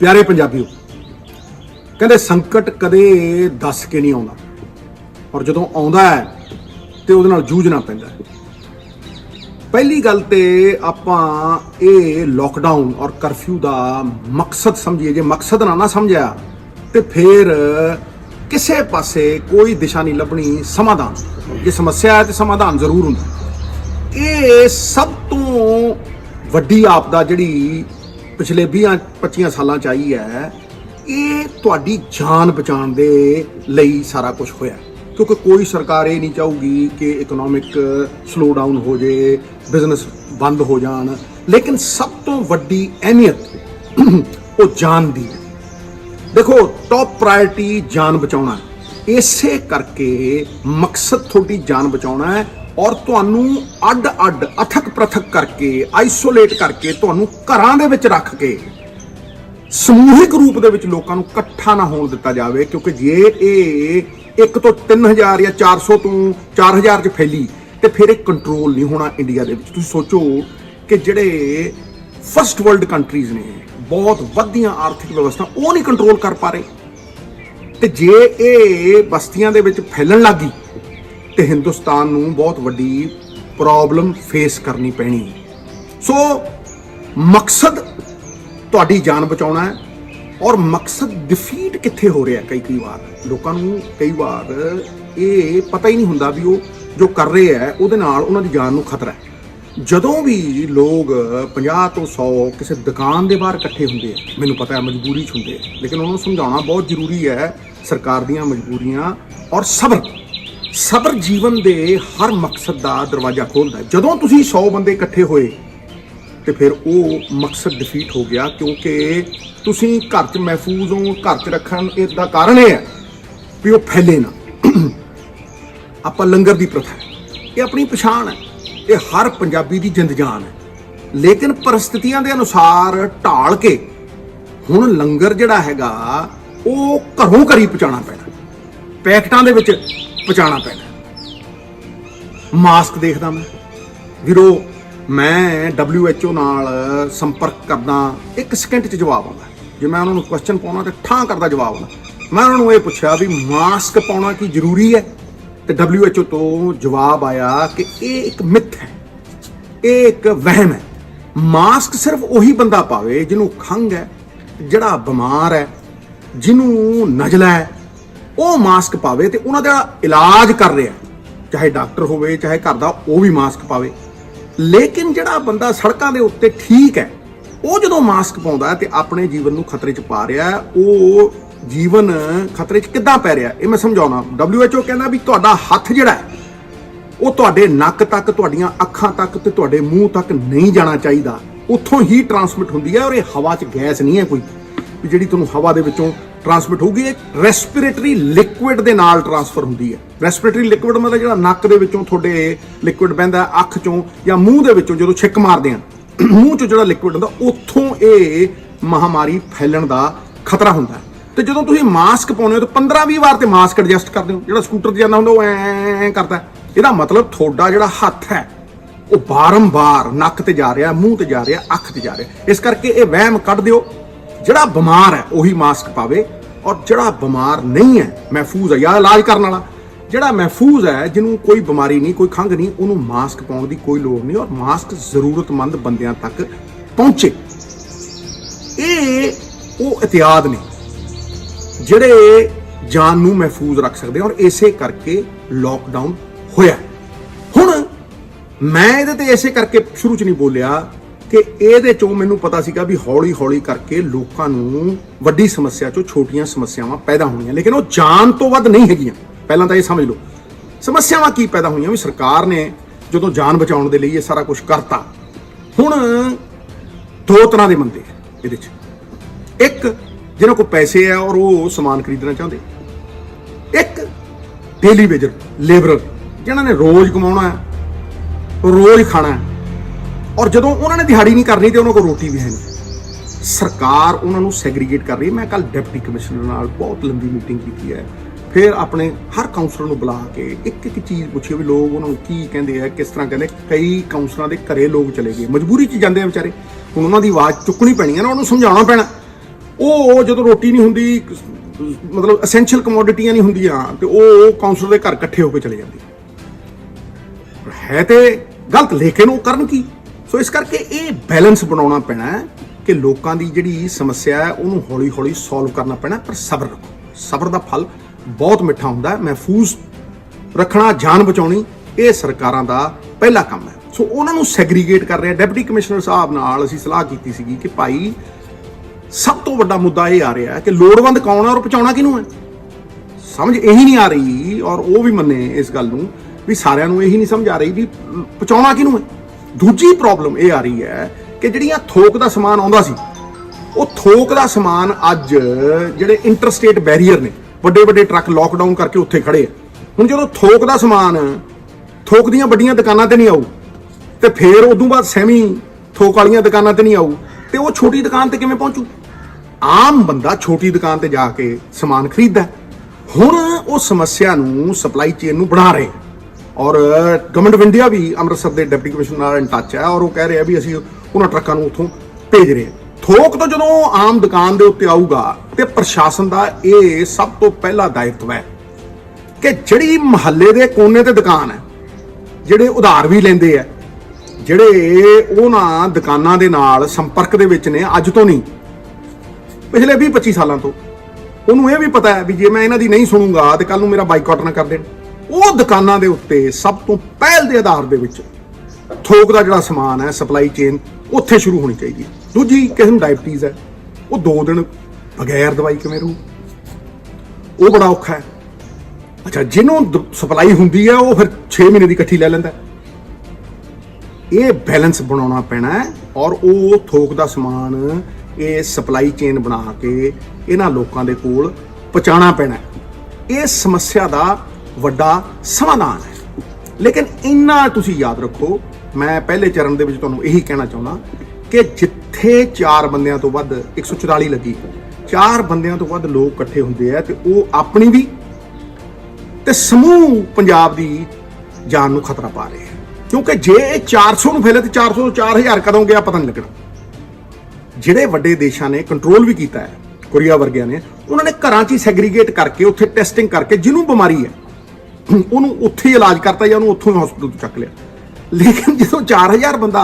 प्यारे पंजाबियों, कहते संकट कदे दस के नहीं आउंदा और जदों आउंदा है तो उहदे नाल जूझना पैंदा है। पहली गल ते आपां ये लॉकडाउन और करफ्यू का मकसद समझिए, जे मकसद ना समझिया तो फिर किसी पासे कोई दिशा नहीं लभनी। समाधान जे समस्या है तो समाधान जरूर हुंदा। ये सब तो वड्डी आपदा जिहड़ी पिछले 20-25 सालां च आई है, ये तुहाडी जान बचाने दे लई सारा कुछ होया, क्योंकि कोई सरकार ये नहीं चाहूगी कि इकोनॉमिक स्लो डाउन हो जाए, बिजनेस बंद हो जान। लेकिन सब तो वड्डी अहमियत वो जान दी है। देखो, टॉप प्रायोरिटी जान बचाना है। इसे करके मकसद थोड़ी जान बचाना है और तुहानू अड अड अथक प्रथक करके आइसोलेट करके तुहानू घरां दे विच रख के समूहिक रूप दे विच लोकां नू इकट्ठा ना होण दिता जावे। क्योंकि जे ये 1 तो 3000 या 400 तो 4000 च फैली तो फिर एक कंट्रोल नहीं होना इंडिया दे विच। तुसीं सोचो कि जिहड़े फर्स्ट वर्ल्ड कंट्रीज ने, बहुत वधिया आर्थिक व्यवस्था, वो नहीं कंट्रोल कर पा रहे। तो जे ये बस्तियां दे विच फैलन लग गई तो हिंदुस्तान नूं बहुत वड्डी प्रॉब्लम फेस करनी पैनी। सो मकसद तुहाडी जान बचाना है और मकसद डिफीट कित्थे हो रहा है। कई बार लोकां नूं कई बार ये पता ही नहीं हुंदा भी वो जो कर रहे हैं उहदे नाल उन्हां दी जान नूं खतरा है। जदों भी लोग 50 तो 100 किसी दुकान के बाहर इकट्ठे होंगे, मैनू पता है मजबूरी च होंगे, लेकिन उन्होंने समझाना बहुत जरूरी है। सरकार दीयां मजबूरियां और सबर जीवन के हर मकसद का दरवाजा खोलता है। जदों तुसीं 100 बंदे इकट्ठे होए तो फिर वो मकसद डिफीट हो गया, क्योंकि तुसीं घर च महफूज हो। घर च रखन इसका कारण यह है भी वो फैले ना। आपां लंगर की प्रथा है, ये अपनी पछाण है, ये हर पंजाबी की जिंद जान है। लेकिन परिस्थितियों के अनुसार ढाल के हुण लंगर जिहड़ा हैगा वो घरों घरी पहुँचाना पैना, पैकेटां दे विच पहुँचाना पैना। मास्क देखदा मैं वीरो, मैं WHO नाल संपर्क करदा, 1 सेकंड च जवाब आउंदा। जे मैं उन्होंने क्वेश्चन पाउणा तो ठां करदा जवाब आउंदा। मैं उन्होंने ये पुछया भी मास्क पाउणा की जरूरी है, तो WHO तो जवाब आया कि ये एक मिथ है, ये एक वहम है। मास्क सिर्फ वही बंदा पावे जिन्हों खंघ है, जिहड़ा बीमार है, जिन्हों नजला है, वो मास्क पावे ते उन्हां दा इलाज कर रहा है, चाहे डॉक्टर होवे चाहे घर दा, वो भी मास्क पावे। लेकिन जिहड़ा बंदा सड़कां दे उत्ते ठीक है, वो जदों मास्क पाउंदा ते अपने जीवन नूं खतरे च पा रहा है। वो जीवन खतरे च किद्दां पै रहा ये मैं समझाउणा। WHO कहना भी तुहाडा हत्थ जिहड़ा है वो तुहाडे नक तक, तुहाडीਆਂ ਅੱਖਾਂ तक ते तुहाडे मूँह तक नहीं जाना चाहिए, उत्थों ही ट्रांसमिट हुंदी है। और ये हवा च गैस नहीं है कोई भी जिहड़ी तुहानूं हवा दे विचों ट्रांसमिट होगी, रेस्पिरेटरी लिक्विड दे नाल ट्रांसफर हुंदी है। रेस्पिरेटरी लिक्विड मतलब जिहड़ा नक दे विचों तुहाडे लिक्विड बहिंदा अख चों या मूँह दे विचों जदों छिक मारदे आ, मूँह चों जिहड़ा लिक्विड हुंदा उत्थों ये महामारी फैलण दा खतरा हुंदा है। तो जो तुम मास्क पाने हो तो 15-20 बार तो मास्क एडजस्ट करते हो। जो स्कूटर से जाना होंगे ऐ करता है, यदा मतलब थोड़ा जो हथ है वो बारंबार नक ते जा रहा, मूँह ते जा रहा, अख ते जा रहा। इस करके ये वहम कढ़ दिओ, जिहड़ा बीमार है वही मास्क पावे और जिहड़ा बीमार नहीं है, महफूज है या इलाज करने वाला, जिहड़ा महफूज है, जिन्होंने कोई बीमारी नहीं, कोई खंघ नहीं, उन्होंने मास्क पाउण दी कोई लोड़ नहीं और मास्क जरूरतमंद बंदियां तक पहुंचे। ये वो एहतियात ने जिहड़े जान नूं महफूज रख सकते हैं और इसे करके लॉकडाउन होया। हुण मैं इहदे ते इसे करके शुरू च नहीं बोलिया कि इहदे चों मैनूं पता सीगा भी हौली हौली करके लोकां नूं वड्डी समस्या चों छोटियां समस्यावां पैदा होणीਆਂ, लेकिन वो जान तो वध नहीं हैगीਆਂ। पहलां तां ये समझ लो समस्यावां की पैदा होईਆਂ भी सरकार ने जदों जान बचाउण दे लई ये सारा कुछ करता। हुण 2 तरह के बंदे इहदे च, एक जिन्हों को पैसे है और वो समान खरीदना चाहते, एक डेली वेजर लेबरर जिन्होंने रोज कमाना है, रोज खाना है और जदों उन्होंने दिहाड़ी नहीं करनी तो उन्होंने को रोटी भी है नहीं। सरकार उन्होंने सैग्रीगेट कर रही है। मैं कल डिप्टी कमिश्नर नाल बहुत लंबी मीटिंग की है, फिर अपने हर काउंसलर को बुला के एक एक चीज़ पूछी भी लोग उन्होंने की कहते हैं, किस तरह कहते। कई काउंसलर के घरे लोग चले गए, मजबूरी च जाते हैं बेचारे, हुण उन्होंने आवाज़ चुकनी पैनी है ना, उन्होंने समझाना पैना ਉਹ ਜਦੋਂ ਰੋਟੀ ਨਹੀਂ ਹੁੰਦੀ, ਮਤਲਬ ਐਸੈਂਸ਼ੀਅਲ ਕਮੋਡਿਟੀਆਂ ਨਹੀਂ ਹੁੰਦੀਆਂ, ਤੇ ਉਹ ਕਾਉਂਸਲਰ ਦੇ ਘਰ ਇਕੱਠੇ ਹੋ ਕੇ ਚਲੇ ਜਾਂਦੇ ਹੈ। ਤੇ ਗਲਤ, ਲੇਕਿਨ ਉਹ ਕਰਨ ਕੀ? ਸੋ ਇਸ ਕਰਕੇ ਇਹ ਬੈਲੈਂਸ ਬਣਾਉਣਾ ਪੈਣਾ ਕਿ ਲੋਕਾਂ ਦੀ ਜਿਹੜੀ ਸਮੱਸਿਆ ਹੈ ਉਹਨੂੰ ਹੌਲੀ ਹੌਲੀ ਸੋਲਵ ਕਰਨਾ ਪੈਣਾ, ਪਰ ਸਬਰ ਰੱਖੋ। ਸਬਰ ਦਾ ਫਲ ਬਹੁਤ ਮਿੱਠਾ ਹੁੰਦਾ ਹੈ। ਮਹਿਫੂਜ਼ ਰੱਖਣਾ, ਜਾਨ ਬਚਾਉਣੀ, ਇਹ ਸਰਕਾਰਾਂ ਦਾ ਪਹਿਲਾ ਕੰਮ ਹੈ। ਸੋ ਉਹਨਾਂ ਨੂੰ ਸੈਗਰੀਗੇਟ ਕਰ ਰਿਹਾ। ਡਿਪਟੀ ਕਮਿਸ਼ਨਰ ਸਾਹਿਬ ਨਾਲ ਅਸੀਂ ਸਲਾਹ ਕੀਤੀ ਸੀਗੀ ਕਿ ਭਾਈ ਸਭ ਤੋਂ ਵੱਡਾ ਮੁੱਦਾ ਇਹ ਆ ਰਿਹਾ ਕਿ ਲੋੜਵੰਦ ਕੌਣ ਹੈ ਔਰ ਪਹੁੰਚਾਉਣਾ ਕਿਹਨੂੰ ਹੈ। ਸਮਝ ਇਹੀ ਨਹੀਂ ਆ ਰਹੀ, ਔਰ ਉਹ ਵੀ ਮੰਨੇ ਇਸ ਗੱਲ ਨੂੰ ਵੀ ਸਾਰਿਆਂ ਨੂੰ ਇਹੀ ਨਹੀਂ ਸਮਝ ਆ ਰਹੀ ਵੀ ਪਹੁੰਚਾਉਣਾ ਕਿਹਨੂੰ ਹੈ। ਦੂਜੀ ਪ੍ਰੋਬਲਮ ਇਹ ਆ ਰਹੀ ਹੈ ਕਿ ਜਿਹੜੀਆਂ ਥੋਕ ਦਾ ਸਮਾਨ ਆਉਂਦਾ ਸੀ, ਉਹ ਥੋਕ ਦਾ ਸਮਾਨ ਅੱਜ ਜਿਹੜੇ ਇੰਟਰਸਟੇਟ ਬੈਰੀਅਰ ਨੇ, ਵੱਡੇ ਵੱਡੇ ਟਰੱਕ ਲੋਕਡਾਊਨ ਕਰਕੇ ਉੱਥੇ ਖੜੇ ਆ। ਹੁਣ ਜਦੋਂ ਥੋਕ ਦਾ ਸਮਾਨ ਥੋਕ ਦੀਆਂ ਵੱਡੀਆਂ ਦੁਕਾਨਾਂ ਤੇ ਨਹੀਂ ਆਊ, ਤੇ ਫਿਰ ਉਦੋਂ ਬਾਅਦ ਸੈਮੀ ਥੋਕ ਵਾਲੀਆਂ ਦੁਕਾਨਾਂ ਤੇ ਨਹੀਂ ਆਊ, ਤੇ ਉਹ ਛੋਟੀ ਦੁਕਾਨ ਤੇ ਕਿਵੇਂ ਪਹੁੰਚੂ? ਆਮ ਬੰਦਾ ਛੋਟੀ ਦੁਕਾਨ ਤੇ ਜਾ ਕੇ ਸਮਾਨ ਖਰੀਦਦਾ। ਹੁਣ ਉਹ ਸਮੱਸਿਆ ਨੂੰ, ਸਪਲਾਈ ਚੇਨ ਨੂੰ ਬਣਾ ਰਹੇ, ਔਰ ਗਵਰਨਮੈਂਟ ਆਫ ਇੰਡੀਆ ਵੀ ਅੰਮ੍ਰਿਤਸਰ ਦੇ ਡਿਪਟੀ ਕਮਿਸ਼ਨਰ ਨਾਲ ਇਨ ਟੱਚ ਹੈ, ਔਰ ਉਹ ਕਹਿ ਰਿਹਾ ਵੀ ਅਸੀਂ ਉਹਨਾਂ ਟਰੱਕਾਂ ਨੂੰ ਉੱਥੋਂ ਭੇਜ ਰਹੇ ਹਾਂ। ਥੋਕ ਤੋਂ ਜਦੋਂ ਆਮ ਦੁਕਾਨ ਦੇ ਉੱਤੇ ਆਊਗਾ, ਤੇ ਪ੍ਰਸ਼ਾਸਨ ਦਾ ਇਹ ਸਭ ਤੋਂ ਪਹਿਲਾ ਦਾਇਿਤਵ ਹੈ ਕਿ ਜਿਹੜੀ ਮਹੱਲੇ ਦੇ ਕੋਨੇ ਤੇ ਦੁਕਾਨ ਹੈ, ਜਿਹੜੇ ਉਧਾਰ ਵੀ ਲੈਂਦੇ ਆ, ਜਿਹੜੇ ਉਹਨਾਂ ਦੁਕਾਨਾਂ ਦੇ ਨਾਲ ਸੰਪਰਕ ਦੇ ਵਿੱਚ ਨੇ ਅੱਜ ਤੋਂ ਨਹੀਂ, ਪਿਛਲੇ 20-25 ਸਾਲਾਂ ਤੋਂ, ਉਹਨੂੰ ਇਹ ਵੀ ਪਤਾ ਹੈ ਵੀ ਜੇ ਮੈਂ ਇਹਨਾਂ ਦੀ ਨਹੀਂ ਸੁਣੂਗਾ ਤੇ ਕੱਲ ਨੂੰ ਮੇਰਾ ਬਾਈਕਾਟ ਨਾ ਕਰ ਦੇਣ। ਉਹ ਦੁਕਾਨਾਂ ਦੇ ਉੱਤੇ ਸਭ ਤੋਂ ਪਹਿਲ ਦੇ ਆਧਾਰ ਦੇ ਵਿੱਚ ਥੋਕ ਦਾ ਜਿਹੜਾ ਸਮਾਨ ਹੈ, ਸਪਲਾਈ ਚੇਨ ਉੱਥੇ ਸ਼ੁਰੂ ਹੋਣੀ ਚਾਹੀਦੀ ਹੈ। ਦੂਜੀ ਕਿਸੇ ਨੂੰ ਡਾਇਬਟੀਜ਼ ਹੈ, ਉਹ 2 ਦਿਨ ਬਗੈਰ ਦਵਾਈ ਕਿਵੇਂ ਰਹੂ? ਉਹ ਬੜਾ ਔਖਾ ਹੈ। ਅੱਛਾ, ਜਿਹਨੂੰ ਸਪਲਾਈ ਹੁੰਦੀ ਹੈ ਉਹ ਫਿਰ 6 ਮਹੀਨੇ ਦੀ ਇਕੱਠੀ ਲੈ ਲੈਂਦਾ। ਇਹ ਬੈਲੈਂਸ ਬਣਾਉਣਾ ਪੈਣਾ ਹੈ, ਔਰ ਉਹ ਥੋਕ ਦਾ ਸਮਾਨ ਇਹ ਸਪਲਾਈ ਚੇਨ ਬਣਾ ਕੇ ਇਹਨਾਂ ਲੋਕਾਂ ਦੇ ਕੋਲ ਪਹੁੰਚਾਉਣਾ ਪੈਣਾ। ਇਹ ਸਮੱਸਿਆ ਦਾ ਵੱਡਾ ਸਮਾਧਾਨ ਹੈ। ਲੇਕਿਨ ਇੰਨਾ ਤੁਸੀਂ ਯਾਦ ਰੱਖੋ, ਮੈਂ ਪਹਿਲੇ ਚਰਨ ਦੇ ਵਿੱਚ ਤੁਹਾਨੂੰ ਇਹੀ ਕਹਿਣਾ ਚਾਹੁੰਦਾ ਕਿ ਜਿੱਥੇ 4 ਬੰਦਿਆਂ ਤੋਂ ਵੱਧ, 144 ਲੱਗੀ, 4 ਬੰਦਿਆਂ ਤੋਂ ਵੱਧ ਲੋਕ ਇਕੱਠੇ ਹੁੰਦੇ ਆ, ਤੇ ਉਹ ਆਪਣੀ ਵੀ ਤੇ ਸਮੂਹ ਪੰਜਾਬ ਦੀ ਜਾਨ ਨੂੰ ਖਤਰਾ ਪਾ ਰਹੇ ਆ। ਕਿਉਂਕਿ ਜੇ ਇਹ 400 ਨੂੰ ਫੈਲੇ ਤੇ 400 ਤੋਂ 4000 ਕਦੋਂ ਗਿਆ ਪਤਾ ਨਹੀਂ ਲੱਗਣਾ। ਜਿਹੜੇ ਵੱਡੇ ਦੇਸ਼ਾਂ ਨੇ ਕੰਟਰੋਲ ਵੀ ਕੀਤਾ ਹੈ, ਕੋਰੀਆ ਵਰਗਿਆਂ ਨੇ, ਉਹਨਾਂ ਨੇ ਘਰਾਂ 'ਚ ਹੀ ਸੈਗਰੀਗੇਟ ਕਰਕੇ, ਉੱਥੇ ਟੈਸਟਿੰਗ ਕਰਕੇ, ਜਿਹਨੂੰ ਬਿਮਾਰੀ ਹੈ ਉਹਨੂੰ ਉੱਥੇ ਹੀ ਇਲਾਜ ਕਰਤਾ ਜਾਂ ਉਹਨੂੰ ਉੱਥੋਂ ਹੀ ਹਸਪੀਟਲ ਤੋਂ ਚੱਕ ਲਿਆ। ਲੇਕਿਨ ਜਦੋਂ 4000 ਬੰਦਾ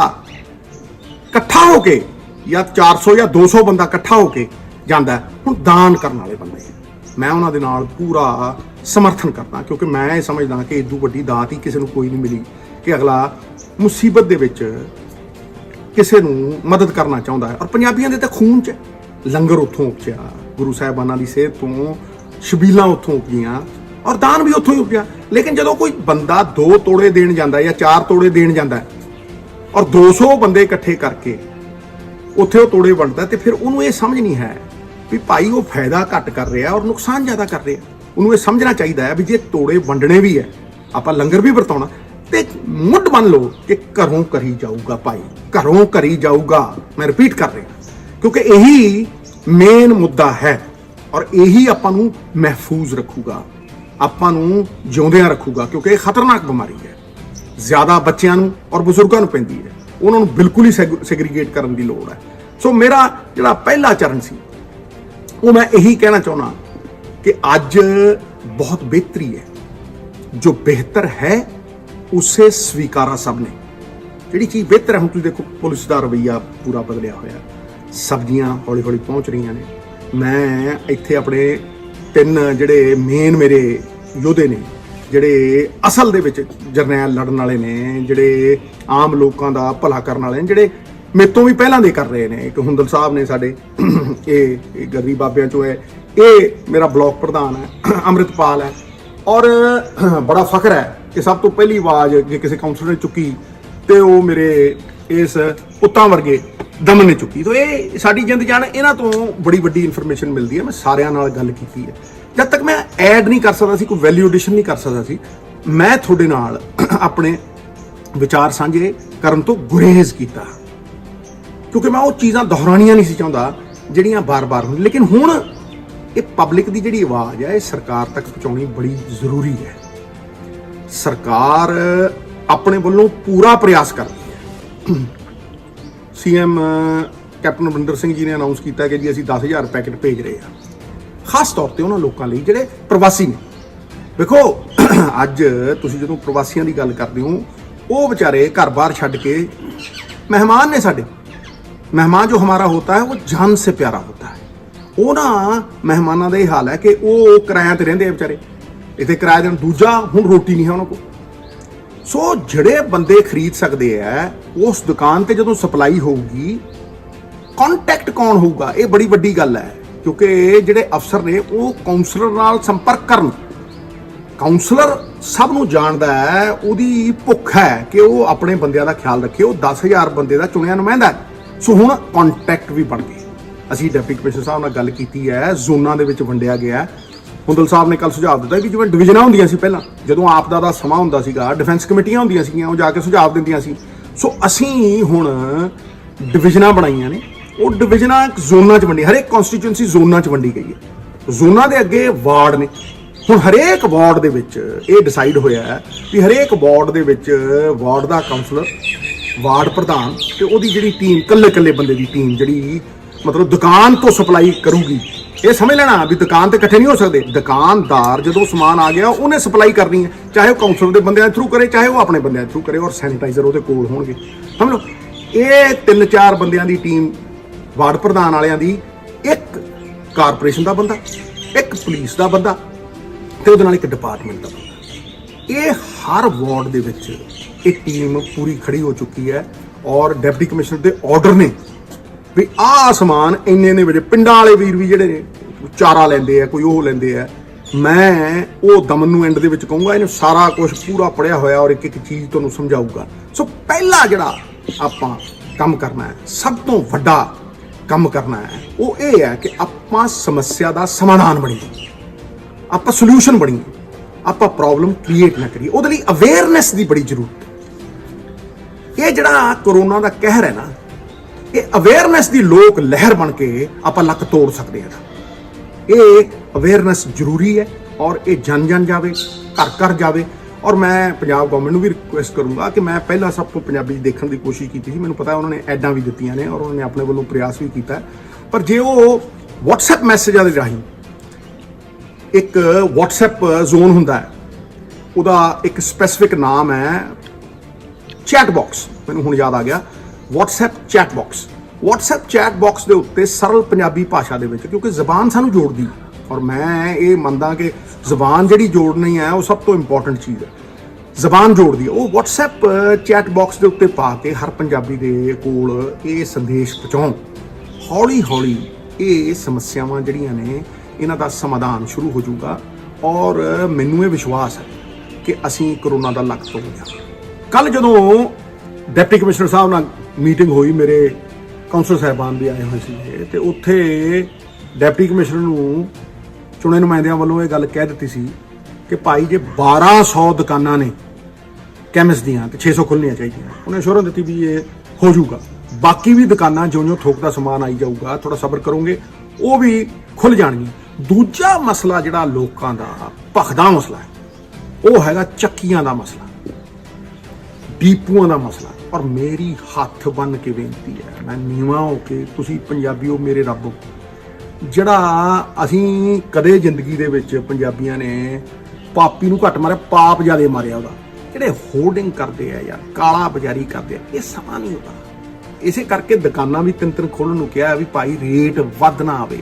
ਇਕੱਠਾ ਹੋ ਕੇ, ਜਾਂ 400 ਜਾਂ 200 ਬੰਦਾ ਇਕੱਠਾ ਹੋ ਕੇ ਜਾਂਦਾ, ਹੁਣ ਦਾਨ ਕਰਨ ਵਾਲੇ ਬੰਦੇ, ਮੈਂ ਉਹਨਾਂ ਦੇ ਨਾਲ ਪੂਰਾ ਸਮਰਥਨ ਕਰਦਾ, ਕਿਉਂਕਿ ਮੈਂ ਇਹ ਸਮਝਦਾ ਕਿ ਇਦੋਂ ਵੱਡੀ ਦਾਤ ਹੀ ਕਿਸੇ ਨੂੰ ਕੋਈ ਨਹੀਂ ਮਿਲੀ ਕਿ ਅਗਲਾ ਮੁਸੀਬਤ ਦੇ ਵਿੱਚ ਕਿਸੇ ਨੂੰ ਮਦਦ ਕਰਨਾ ਚਾਹੁੰਦਾ ਹੈ। ਔਰ ਪੰਜਾਬੀਆਂ ਦੇ ਤਾਂ ਖੂਨ 'ਚ ਲੰਗਰ ਉੱਥੋਂ ਉਪਜਿਆ, ਗੁਰੂ ਸਾਹਿਬਾਨਾਂ ਦੀ ਸਿਹਤ ਤੋਂ ਛਬੀਲਾਂ ਉੱਥੋਂ ਉਪਜੀਆਂ, ਔਰ ਦਾਨ ਵੀ ਉੱਥੋਂ ਹੀ ਉਪਜਿਆ। ਲੇਕਿਨ ਜਦੋਂ ਕੋਈ ਬੰਦਾ 2 ਤੋੜੇ ਦੇਣ ਜਾਂਦਾ ਜਾਂ 4 ਤੋੜੇ ਦੇਣ ਜਾਂਦਾ, ਔਰ 200 ਬੰਦੇ ਇਕੱਠੇ ਕਰਕੇ ਉੱਥੇ ਉਹ ਤੋੜੇ ਵੰਡਦਾ, ਤੇ ਫਿਰ ਉਹਨੂੰ ਇਹ ਸਮਝ ਨਹੀਂ ਹੈ ਵੀ ਭਾਈ ਉਹ ਫਾਇਦਾ ਘੱਟ ਕਰ ਰਿਹਾ ਔਰ ਨੁਕਸਾਨ ਜ਼ਿਆਦਾ ਕਰ ਰਿਹਾ। ਉਹਨੂੰ ਇਹ ਸਮਝਣਾ ਚਾਹੀਦਾ ਹੈ ਵੀ ਜੇ ਤੋੜੇ ਵੰਡਣੇ ਵੀ ਹੈ, ਆਪਾਂ ਲੰਗਰ ਵੀ ਵਰਤਾਉਣਾ, ਤੇ ਮੁੱਢ ਮੰਨ ਲਓ ਕਿ ਘਰੋਂ ਕਰੀ ਜਾਊਗਾ, ਭਾਈ ਘਰੋਂ ਕਰੀ ਜਾਊਗਾ। ਮੈਂ ਰਿਪੀਟ ਕਰ ਰਿਹਾ, ਕਿਉਂਕਿ ਇਹੀ ਮੇਨ ਮੁੱਦਾ ਹੈ, ਔਰ ਇਹੀ ਆਪਾਂ ਨੂੰ ਮਹਿਫੂਜ਼ ਰੱਖੂਗਾ, ਆਪਾਂ ਨੂੰ ਜਿਉਂਦਿਆਂ ਰੱਖੂਗਾ, ਕਿਉਂਕਿ ਇਹ ਖਤਰਨਾਕ ਬਿਮਾਰੀ ਹੈ। ਜ਼ਿਆਦਾ ਬੱਚਿਆਂ ਨੂੰ ਔਰ ਬਜ਼ੁਰਗਾਂ ਨੂੰ ਪੈਂਦੀ ਹੈ, ਉਹਨਾਂ ਨੂੰ ਬਿਲਕੁਲ ਹੀ ਸੈਗਰੀਗੇਟ ਕਰਨ ਦੀ ਲੋੜ ਹੈ। ਸੋ ਮੇਰਾ ਜਿਹੜਾ ਪਹਿਲਾ ਚਰਨ ਸੀ, ਉਹ ਮੈਂ ਇਹੀ ਕਹਿਣਾ ਚਾਹੁੰਦਾ ਕਿ ਅੱਜ ਬਹੁਤ ਬਿਹਤਰੀ ਹੈ। ਜੋ ਬਿਹਤਰ ਹੈ ਉਸੇ ਸਵੀਕਾਰਾ ਸਭ ਨੇ। ਜਿਹੜੀ ਚੀਜ਼ ਬਿਹਤਰ ਹੈ, ਹੁਣ ਤੁਸੀਂ ਦੇਖੋ ਪੁਲਿਸ ਦਾ ਰਵੱਈਆ ਪੂਰਾ ਬਦਲਿਆ ਹੋਇਆ, ਸਬਜ਼ੀਆਂ ਹੌਲੀ ਹੌਲੀ ਪਹੁੰਚ ਰਹੀਆਂ ਨੇ। ਮੈਂ ਇੱਥੇ ਆਪਣੇ 3 ਜਿਹੜੇ ਮੇਨ ਮੇਰੇ ਯੋਧੇ ਨੇ, ਜਿਹੜੇ ਅਸਲ ਦੇ ਵਿੱਚ ਜਰਨੈਲ ਲੜਨ ਵਾਲੇ ਨੇ, ਜਿਹੜੇ ਆਮ ਲੋਕਾਂ ਦਾ ਭਲਾ ਕਰਨ ਵਾਲੇ ਨੇ, ਜਿਹੜੇ ਮੇਰੇ ਤੋਂ ਵੀ ਪਹਿਲਾਂ ਦੇ ਕਰ ਰਹੇ ਨੇ। ਇੱਕ ਹੁੰਦਲ ਸਾਹਿਬ ਨੇ ਸਾਡੇ, ਇਹ ਗਰਰੀ ਬਾਬਿਆਂ ਚੋਂ ਹੈ, ਇਹ ਮੇਰਾ ਬਲਾਕ ਪ੍ਰਧਾਨ ਹੈ, ਅੰਮ੍ਰਿਤਪਾਲ ਹੈ, ਔਰ ਬੜਾ ਫਖਰ ਹੈ ਕਿ ਸਭ ਤੋਂ ਪਹਿਲੀ ਆਵਾਜ਼ ਜੇ ਕਿਸੇ ਕਾਉਂਸਲਰ ਨੇ ਚੁੱਕੀ ਤੇ ਉਹ ਮੇਰੇ ਇਸ ਪੁੱਤਾਂ ਵਰਗੇ ਦਮਨ ਨੇ ਚੁੱਕੀ। ਤਾਂ ਇਹ ਸਾਡੀ ਜ਼ਿੰਦ ਜਾਨ, ਇਹਨਾਂ ਤੋਂ ਬੜੀ ਵੱਡੀ ਇਨਫੋਰਮੇਸ਼ਨ ਮਿਲਦੀ ਹੈ। ਮੈਂ ਸਾਰਿਆਂ ਨਾਲ ਗੱਲ ਕੀਤੀ ਹੈ। ਜਦ ਤੱਕ ਮੈਂ ਐਡ ਨਹੀਂ ਕਰ ਸਕਦਾ ਸੀ, ਕੋਈ ਵੈਲਿਊ ਐਡੀਸ਼ਨ ਨਹੀਂ ਕਰ ਸਕਦਾ ਸੀ, ਮੈਂ ਤੁਹਾਡੇ ਨਾਲ ਆਪਣੇ ਵਿਚਾਰ ਸਾਂਝੇ ਕਰਨ ਤੋਂ ਗੁਰੇਜ਼ ਕੀਤਾ, ਕਿਉਂਕਿ ਮੈਂ ਉਹ ਚੀਜ਼ਾਂ ਦੁਹਰਾਉਣੀਆਂ ਨਹੀਂ ਸੀ ਚਾਹੁੰਦਾ ਜਿਹੜੀਆਂ ਬਾਰ-ਬਾਰ ਹੁੰਦੀਆਂ। ਲੇਕਿਨ ਹੁਣ ਇਹ ਪਬਲਿਕ ਦੀ ਜਿਹੜੀ ਆਵਾਜ਼ ਹੈ, ਇਹ ਸਰਕਾਰ ਤੱਕ ਪਹੁੰਚਾਉਣੀ ਬੜੀ ਜ਼ਰੂਰੀ ਹੈ। ਸਰਕਾਰ ਆਪਣੇ ਵੱਲੋਂ ਪੂਰਾ ਪ੍ਰਯਾਸ ਕਰਦੀ ਹੈ। ਸੀਐਮ ਕੈਪਟਨ ਅਮਰਿੰਦਰ ਸਿੰਘ ਜੀ ਨੇ ਅਨਾਉਂਸ ਕੀਤਾ ਕਿ ਜੀ ਅਸੀਂ 10,000 ਪੈਕੇਟ ਭੇਜ ਰਹੇ ਹਾਂ, ਖਾਸ ਤੌਰ ਤੇ ਉਹਨਾਂ ਲੋਕਾਂ ਲਈ ਜਿਹੜੇ ਪ੍ਰਵਾਸੀ ਨੇ। ਵੇਖੋ ਅੱਜ ਤੁਸੀਂ ਜਦੋਂ ਪ੍ਰਵਾਸੀਆਂ ਦੀ ਗੱਲ ਕਰਦੇ ਹੋ, ਉਹ ਵਿਚਾਰੇ ਘਰ-ਬਾਰ ਛੱਡ ਕੇ ਮਹਿਮਾਨ ਨੇ ਸਾਡੇ। ਮਹਿਮਾਨ ਜੋ ਹਮਾਰਾ ਹੋਤਾ ਹੈ ਉਹ ਜਾਨ ਸੇ ਪਿਆਰਾ ਹੋਤਾ ਹੈ। ਉਹ ਨਾ ਮਹਿਮਾਨਾਂ ਦਾ ਇਹ ਹਾਲ ਹੈ ਕਿ ਉਹ ਕਿਰਾਇਆਂ ਤੇ ਰਹਿੰਦੇ ਆ ਵਿਚਾਰੇ, ਇੱਥੇ ਕਿਰਾਏ ਦੇਣ, ਦੂਜਾ ਹੁਣ ਰੋਟੀ ਨਹੀਂ ਹੈ ਉਹਨਾਂ ਕੋਲ। ਸੋ ਜਿਹੜੇ ਬੰਦੇ ਖਰੀਦ ਸਕਦੇ ਆ ਉਸ ਦੁਕਾਨ ਤੇ ਜਦੋਂ ਸਪਲਾਈ ਹੋਊਗੀ, ਕੰਟੈਕਟ ਕੌਣ ਹੋਊਗਾ, ਇਹ ਬੜੀ ਵੱਡੀ ਗੱਲ ਹੈ। ਕਿਉਂਕਿ ਜਿਹੜੇ ਅਫਸਰ ਨੇ ਉਹ ਕਾਉਂਸਲਰ ਨਾਲ ਸੰਪਰਕ ਕਰਨ। ਕਾਉਂਸਲਰ ਸਭ ਨੂੰ ਜਾਣਦਾ ਹੈ, ਉਹਦੀ ਭੁੱਖ ਹੈ ਕਿ ਉਹ ਆਪਣੇ ਬੰਦਿਆਂ ਦਾ ਖਿਆਲ ਰੱਖੇ। ਉਹ 10,000 ਬੰਦੇ ਦਾ ਚੁਣਿਆ ਨੁਮਾਇੰਦਾ ਹੈ। ਸੋ ਹੁਣ ਕੰਟੈਕਟ ਵੀ ਬਣ ਗਏ। ਅਸੀਂ ਡਿਪਟੀ ਕਮਿਸ਼ਨਰ ਸਾਹਿਬ ਨਾਲ ਗੱਲ ਕੀਤੀ ਹੈ, ਜ਼ੋਨਾਂ ਦੇ ਵਿੱਚ ਵੰਡਿਆ ਗਿਆ। ਹੁੰਦਲ ਸਾਹਿਬ ਨੇ ਕੱਲ ਸੁਝਾਅ ਦਿੱਤਾ ਕਿ ਜਿਵੇਂ ਡਿਵੀਜ਼ਨਾਂ ਹੁੰਦੀਆਂ ਸੀ ਪਹਿਲਾਂ, ਜਦੋਂ ਆਪਦਾ ਦਾ ਸਮਾਂ ਹੁੰਦਾ ਸੀਗਾ, ਡਿਫੈਂਸ ਕਮੇਟੀਆਂ ਹੁੰਦੀਆਂ ਸੀਗੀਆਂ, ਉਹ ਜਾ ਕੇ ਸੁਝਾਅ ਦਿੰਦੀਆਂ ਸੀ। ਸੋ ਅਸੀਂ ਹੁਣ ਡਿਵੀਜ਼ਨਾਂ ਬਣਾਈਆਂ ਨੇ, ਉਹ ਡਿਵੀਜ਼ਨਾਂ ਜ਼ੋਨਾਂ 'ਚ ਵੰਡੀ, ਹਰੇਕ ਕੌਂਸਟੀਚੁਐਂਸੀ ਜ਼ੋਨਾਂ 'ਚ ਵੰਡੀ ਗਈ ਹੈ। ਜ਼ੋਨਾਂ ਦੇ ਅੱਗੇ ਵਾਰਡ ਨੇ। ਹੁਣ ਹਰੇਕ ਵਾਰਡ ਦੇ ਵਿੱਚ ਇਹ ਡਿਸਾਈਡ ਹੋਇਆ ਹੈ ਕਿ ਹਰੇਕ ਵਾਰਡ ਦੇ ਵਿੱਚ ਵਾਰਡ ਦਾ ਕਾਉਂਸਲਰ, ਵਾਰਡ ਪ੍ਰਧਾਨ ਤੇ ਉਹਦੀ ਜਿਹੜੀ ਟੀਮ, ਇਕੱਲੇ ਬੰਦੇ ਦੀ ਟੀਮ ਜਿਹੜੀ ਮਤਲਬ ਦੁਕਾਨ ਤੋਂ ਸਪਲਾਈ ਕਰੂਗੀ। ਇਹ ਸਮਝ ਲੈਣਾ ਵੀ ਦੁਕਾਨ ਤੇ ਇਕੱਠੇ ਨਹੀਂ ਹੋ ਸਕਦੇ। ਦੁਕਾਨਦਾਰ ਜਦੋਂ ਸਮਾਨ ਆ ਗਿਆ ਉਹਨੇ ਸਪਲਾਈ ਕਰਨੀ ਹੈ, ਚਾਹੇ ਉਹ ਕਾਉਂਸਲਰ ਦੇ ਬੰਦਿਆਂ ਦੇ ਥਰੂ ਕਰੇ, ਚਾਹੇ ਉਹ ਆਪਣੇ ਬੰਦਿਆਂ ਦੇ ਥਰੂ ਕਰੇ, ਔਰ ਸੈਨੀਟਾਈਜ਼ਰ ਉਹਦੇ ਕੋਲ ਹੋਣਗੇ। ਸਮਝ ਲਓ, ਇਹ 3-4 ਬੰਦਿਆਂ ਦੀ ਟੀਮ, ਵਾਰਡ ਪ੍ਰਧਾਨ ਵਾਲਿਆਂ ਦੀ, ਇੱਕ ਕਾਰਪੋਰੇਸ਼ਨ ਦਾ ਬੰਦਾ, ਇੱਕ ਪੁਲਿਸ ਦਾ ਬੰਦਾ ਤੇ ਉਹਦੇ ਨਾਲ ਇੱਕ ਡਿਪਾਰਟਮੈਂਟ ਦਾ ਬੰਦਾ। ਇਹ ਹਰ ਵਾਰਡ ਦੇ ਵਿੱਚ ਇਹ ਟੀਮ ਪੂਰੀ ਖੜੀ ਹੋ ਚੁੱਕੀ ਹੈ। ਔਰ ਡਿਪਟੀ ਕਮਿਸ਼ਨਰ ਦੇ ਆਰਡਰ ਨੇ ਵੀ ਆਹ ਸਮਾਨ ਇੰਨੇ ਵਜੇ, ਪਿੰਡਾਂ ਵਾਲੇ ਵੀਰ ਵੀ ਜਿਹੜੇ ਨੇ ਚਾਰਾ ਲੈਂਦੇ ਆ, ਕੋਈ ਉਹ ਲੈਂਦੇ ਆ, ਮੈਂ ਉਹ ਦਮਨ ਨੂੰ ਐਂਡ ਦੇ ਵਿੱਚ ਕਹੂੰਗਾ ਇਹਨੂੰ ਸਾਰਾ ਕੁਝ ਪੂਰਾ ਪੜਿਆ ਹੋਇਆ ਔਰ ਇੱਕ ਚੀਜ਼ ਤੁਹਾਨੂੰ ਸਮਝਾਊਗਾ। ਸੋ ਪਹਿਲਾ ਜਿਹੜਾ ਆਪਾਂ ਕੰਮ ਕਰਨਾ ਹੈ, ਸਭ ਤੋਂ ਵੱਡਾ ਕੰਮ ਕਰਨਾ ਹੈ, ਉਹ ਇਹ ਹੈ ਕਿ ਆਪਾਂ ਸਮੱਸਿਆ ਦਾ ਸਮਾਧਾਨ ਬਣੀਏ, ਆਪਾਂ ਸੋਲੂਸ਼ਨ ਬਣੀਏ, ਆਪਾਂ ਪ੍ਰੋਬਲਮ ਕ੍ਰੀਏਟ ਨਾ ਕਰੀਏ। ਉਹਦੇ ਲਈ ਅਵੇਅਰਨੈਸ ਦੀ ਬੜੀ ਜ਼ਰੂਰਤ ਹੈ। ਇਹ ਜਿਹੜਾ ਕਰੋਨਾ ਦਾ ਕਹਿਰ ਹੈ ਨਾ, ਇਹ ਅਵੇਅਰਨੈਸ ਦੀ ਲੋਕ ਲਹਿਰ ਬਣ ਕੇ ਆਪਾਂ ਲੱਕ ਤੋੜ ਸਕਦੇ ਹਾਂ। ਇਹ ਅਵੇਅਰਨੈਸ ਜ਼ਰੂਰੀ ਹੈ ਔਰ ਇਹ ਜਨ ਜਾਵੇ, ਘਰ ਜਾਵੇ। ਔਰ ਮੈਂ ਪੰਜਾਬ ਗਵਰਨਮੈਂਟ ਨੂੰ ਵੀ ਰਿਕੁਐਸਟ ਕਰੂੰਗਾ ਕਿ ਮੈਂ ਪਹਿਲਾਂ ਸਭ ਤੋਂ ਪੰਜਾਬੀ ਦੇਖਣ ਦੀ ਕੋਸ਼ਿਸ਼ ਕੀਤੀ ਸੀ। ਮੈਨੂੰ ਪਤਾ ਉਹਨਾਂ ਨੇ ਐਡਾਂ ਵੀ ਦਿੱਤੀਆਂ ਨੇ ਔਰ ਉਹਨਾਂ ਨੇ ਆਪਣੇ ਵੱਲੋਂ ਪ੍ਰਯਾਸ ਵੀ ਕੀਤਾ, ਪਰ ਜੇ ਉਹ WhatsApp ਮੈਸੇਜਾਂ ਦੇ ਰਾਹੀਂ, ਇੱਕ WhatsApp ਜ਼ੋਨ ਹੁੰਦਾ ਹੈ, ਉਹਦਾ ਇੱਕ ਸਪੈਸੀਫਿਕ ਨਾਮ ਹੈ ਚੈਟ ਬਾਕਸ, ਮੈਨੂੰ ਹੁਣ ਯਾਦ ਆ ਗਿਆ, WhatsApp chat box. WhatsApp chat box ਦੇ ਉੱਤੇ ਸਰਲ ਪੰਜਾਬੀ ਭਾਸ਼ਾ ਦੇ ਵਿੱਚ, ਕਿਉਂਕਿ ਜ਼ਬਾਨ ਸਾਨੂੰ ਜੋੜਦੀ, ਔਰ ਮੈਂ ਇਹ ਮੰਨਦਾ ਕਿ ਜ਼ਬਾਨ ਜਿਹੜੀ ਜੋੜਨੀ ਹੈ ਉਹ ਸਭ ਤੋਂ ਇੰਪੋਰਟੈਂਟ ਚੀਜ਼ ਹੈ, ਜ਼ਬਾਨ ਜੋੜਦੀ ਹੈ। ਉਹ WhatsApp ਚੈਟ ਬਾਕਸ ਦੇ ਉੱਤੇ ਪਾ ਕੇ ਹਰ ਪੰਜਾਬੀ ਦੇ ਕੋਲ ਇਹ ਸੰਦੇਸ਼ ਪਹੁੰਚਾਉਣ। ਹੌਲੀ ਇਹ ਸਮੱਸਿਆਵਾਂ ਜਿਹੜੀਆਂ ਨੇ ਇਹਨਾਂ ਦਾ ਸਮਾਧਾਨ ਸ਼ੁਰੂ ਹੋ ਜਾਊਗਾ ਔਰ ਮੈਨੂੰ ਇਹ ਵਿਸ਼ਵਾਸ ਹੈ ਕਿ ਅਸੀਂ ਕਰੋਨਾ ਦਾ ਲੱਕ ਤੋੜ ਲਿਆ। ਕੱਲ ਜਦੋਂ ਡਿਪਟੀ ਕਮਿਸ਼ਨਰ ਸਾਹਿਬ ਨਾਲ ਮੀਟਿੰਗ ਹੋਈ, ਮੇਰੇ ਕਾਉਂਸਲਰ ਸਾਹਿਬਾਨ ਵੀ ਆਏ ਹੋਏ ਸੀ, ਤੇ ਉੱਥੇ ਡਿਪਟੀ ਕਮਿਸ਼ਨਰ ਨੂੰ ਚੁਣੇ ਨੁਮਾਇੰਦਿਆਂ ਵੱਲੋਂ ਇਹ ਗੱਲ ਕਹਿ ਦਿੱਤੀ ਸੀ ਕਿ ਭਾਈ ਜੇ 1200 ਦੁਕਾਨਾਂ ਨੇ ਕੈਮਿਸਟ ਦੀਆਂ ਤੇ 600 ਖੁੱਲ੍ਹਣੀਆਂ ਚਾਹੀਦੀਆਂ। ਉਹਨੇ ਅਸ਼ੋਰੈਂਸ ਦਿੱਤੀ ਵੀ ਇਹ ਹੋ ਜਾਊਗਾ। ਬਾਕੀ ਵੀ ਦੁਕਾਨਾਂ ਜਿਉਂ ਥੋਕ ਦਾ ਸਮਾਨ ਆਈ ਜਾਊਗਾ, ਥੋੜਾ ਸਬਰ ਕਰੋਗੇ, ਉਹ ਵੀ ਖੁੱਲ੍ਹ ਜਾਣਗੀਆਂ। ਦੂਜਾ ਮਸਲਾ ਜਿਹੜਾ ਲੋਕਾਂ ਦਾ ਭਖਦਾ ਮਸਲਾ ਹੈ, ਉਹ ਹੈਗਾ ਚੱਕੀਆਂ ਦਾ ਮਸਲਾ, ਡੀਪੂਆਂ ਦਾ ਮਸਲਾ। ਔਰ ਮੇਰੀ ਹੱਥ ਬੰਨ ਕੇ ਬੇਨਤੀ ਹੈ, ਮੈਂ ਨੀਵਾਂ ਹੋ ਕੇ, ਤੁਸੀਂ ਪੰਜਾਬੀਓ ਮੇਰੇ ਰੱਬ ਹੋ, ਜਿਹੜਾ ਅਸੀਂ ਕਦੇ ਜ਼ਿੰਦਗੀ ਦੇ ਵਿੱਚ ਪੰਜਾਬੀਆਂ ਨੇ ਪਾਪੀ ਨੂੰ ਘੱਟ ਮਾਰਿਆ, ਪਾਪ ਜ਼ਿਆਦਾ ਮਾਰਿਆ ਉਹਦਾ। ਜਿਹੜੇ ਹੋਰਡਿੰਗ ਕਰਦੇ ਆ ਯਾਰ, ਕਾਲਾ ਬਾਜ਼ਾਰੀ ਕਰਦੇ ਆ, ਇਹ ਸਮਾਂ ਨਹੀਂ ਹੁੰਦਾ। ਇਸੇ ਕਰਕੇ ਦੁਕਾਨਾਂ ਵੀ ਤਿੰਨ ਖੋਲ੍ਹਣ ਨੂੰ ਕਿਹਾ ਵੀ ਭਾਈ ਰੇਟ ਵੱਧ ਨਾ ਆਵੇ,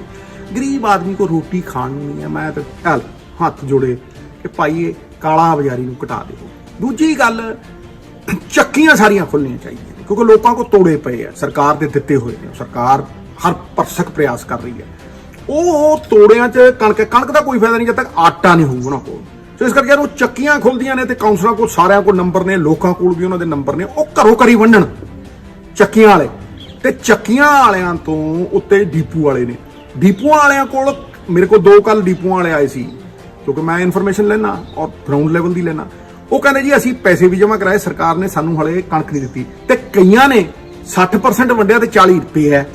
ਗਰੀਬ ਆਦਮੀ ਕੋ ਰੋਟੀ ਖਾਣ ਨੂੰ ਨਹੀਂ ਹੈ। ਮੈਂ ਤਾਂ ਹੱਥ ਜੋੜੇ ਕਿ ਭਾਈ ਇਹ ਕਾਲਾ ਬਾਜ਼ਾਰੀ ਨੂੰ ਘਟਾ ਦਿਓ। ਦੂਜੀ ਗੱਲ, ਚੱਕੀਆਂ ਸਾਰੀਆਂ ਖੁੱਲ੍ਹਣੀਆਂ ਚਾਹੀਦੀਆਂ ਨੇ, ਕਿਉਂਕਿ ਲੋਕਾਂ ਕੋਲ ਤੋੜੇ ਪਏ ਆ, ਸਰਕਾਰ ਦੇ ਦਿੱਤੇ ਹੋਏ ਨੇ, ਸਰਕਾਰ ਹਰ ਭਰਸਕ ਪ੍ਰਯਾਸ ਕਰ ਰਹੀ ਹੈ। ਉਹ ਤੋੜਿਆਂ 'ਚ ਕਣਕ ਦਾ ਕੋਈ ਫਾਇਦਾ ਨਹੀਂ ਜਦ ਤੱਕ ਆਟਾ ਨਹੀਂ ਹੋਊ ਉਹਨਾਂ ਕੋਲ। ਸੋ ਇਸ ਕਰਕੇ ਉਹ ਚੱਕੀਆਂ ਖੁੱਲ੍ਹਦੀਆਂ ਨੇ ਤੇ ਕਾਉਂਸਲਰਾਂ ਕੋਲ ਸਾਰਿਆਂ ਕੋਲ ਨੰਬਰ ਨੇ, ਲੋਕਾਂ ਕੋਲ ਵੀ ਉਹਨਾਂ ਦੇ ਨੰਬਰ ਨੇ, ਉਹ ਘਰੋਂ ਘਰੀ ਵੰਡਣ ਚੱਕੀਆਂ ਵਾਲੇ। ਤੇ ਚੱਕੀਆਂ ਵਾਲਿਆਂ ਤੋਂ ਉੱਤੇ ਡੀਪੂ ਵਾਲੇ ਨੇ। ਡੀਪੂਆਂ ਵਾਲਿਆਂ ਕੋਲ ਮੇਰੇ ਕੋਲ 2 ਕੱਲ ਡੀਪੂਆਂ ਵਾਲੇ ਆਏ ਸੀ, ਕਿਉਂਕਿ ਮੈਂ ਇਨਫੋਰਮੇਸ਼ਨ ਲੈਣਾ ਔਰ ਗਰਾਊਂਡ ਲੈਵਲ ਦੀ ਲੈਣਾ। ਉਹ ਕਹਿੰਦੇ ਜੀ ਅਸੀਂ ਪੈਸੇ ਵੀ ਜਮ੍ਹਾਂ ਕਰਾਏ, ਸਰਕਾਰ ਨੇ ਸਾਨੂੰ ਹਲੇ ਕਣਕ ਨਹੀਂ ਦਿੱਤੀ। ਤੇ ਕਈਆਂ ਨੇ 60% ਵੰਡਿਆ ਤੇ 40 ਰੁਪਏ ਹੈ,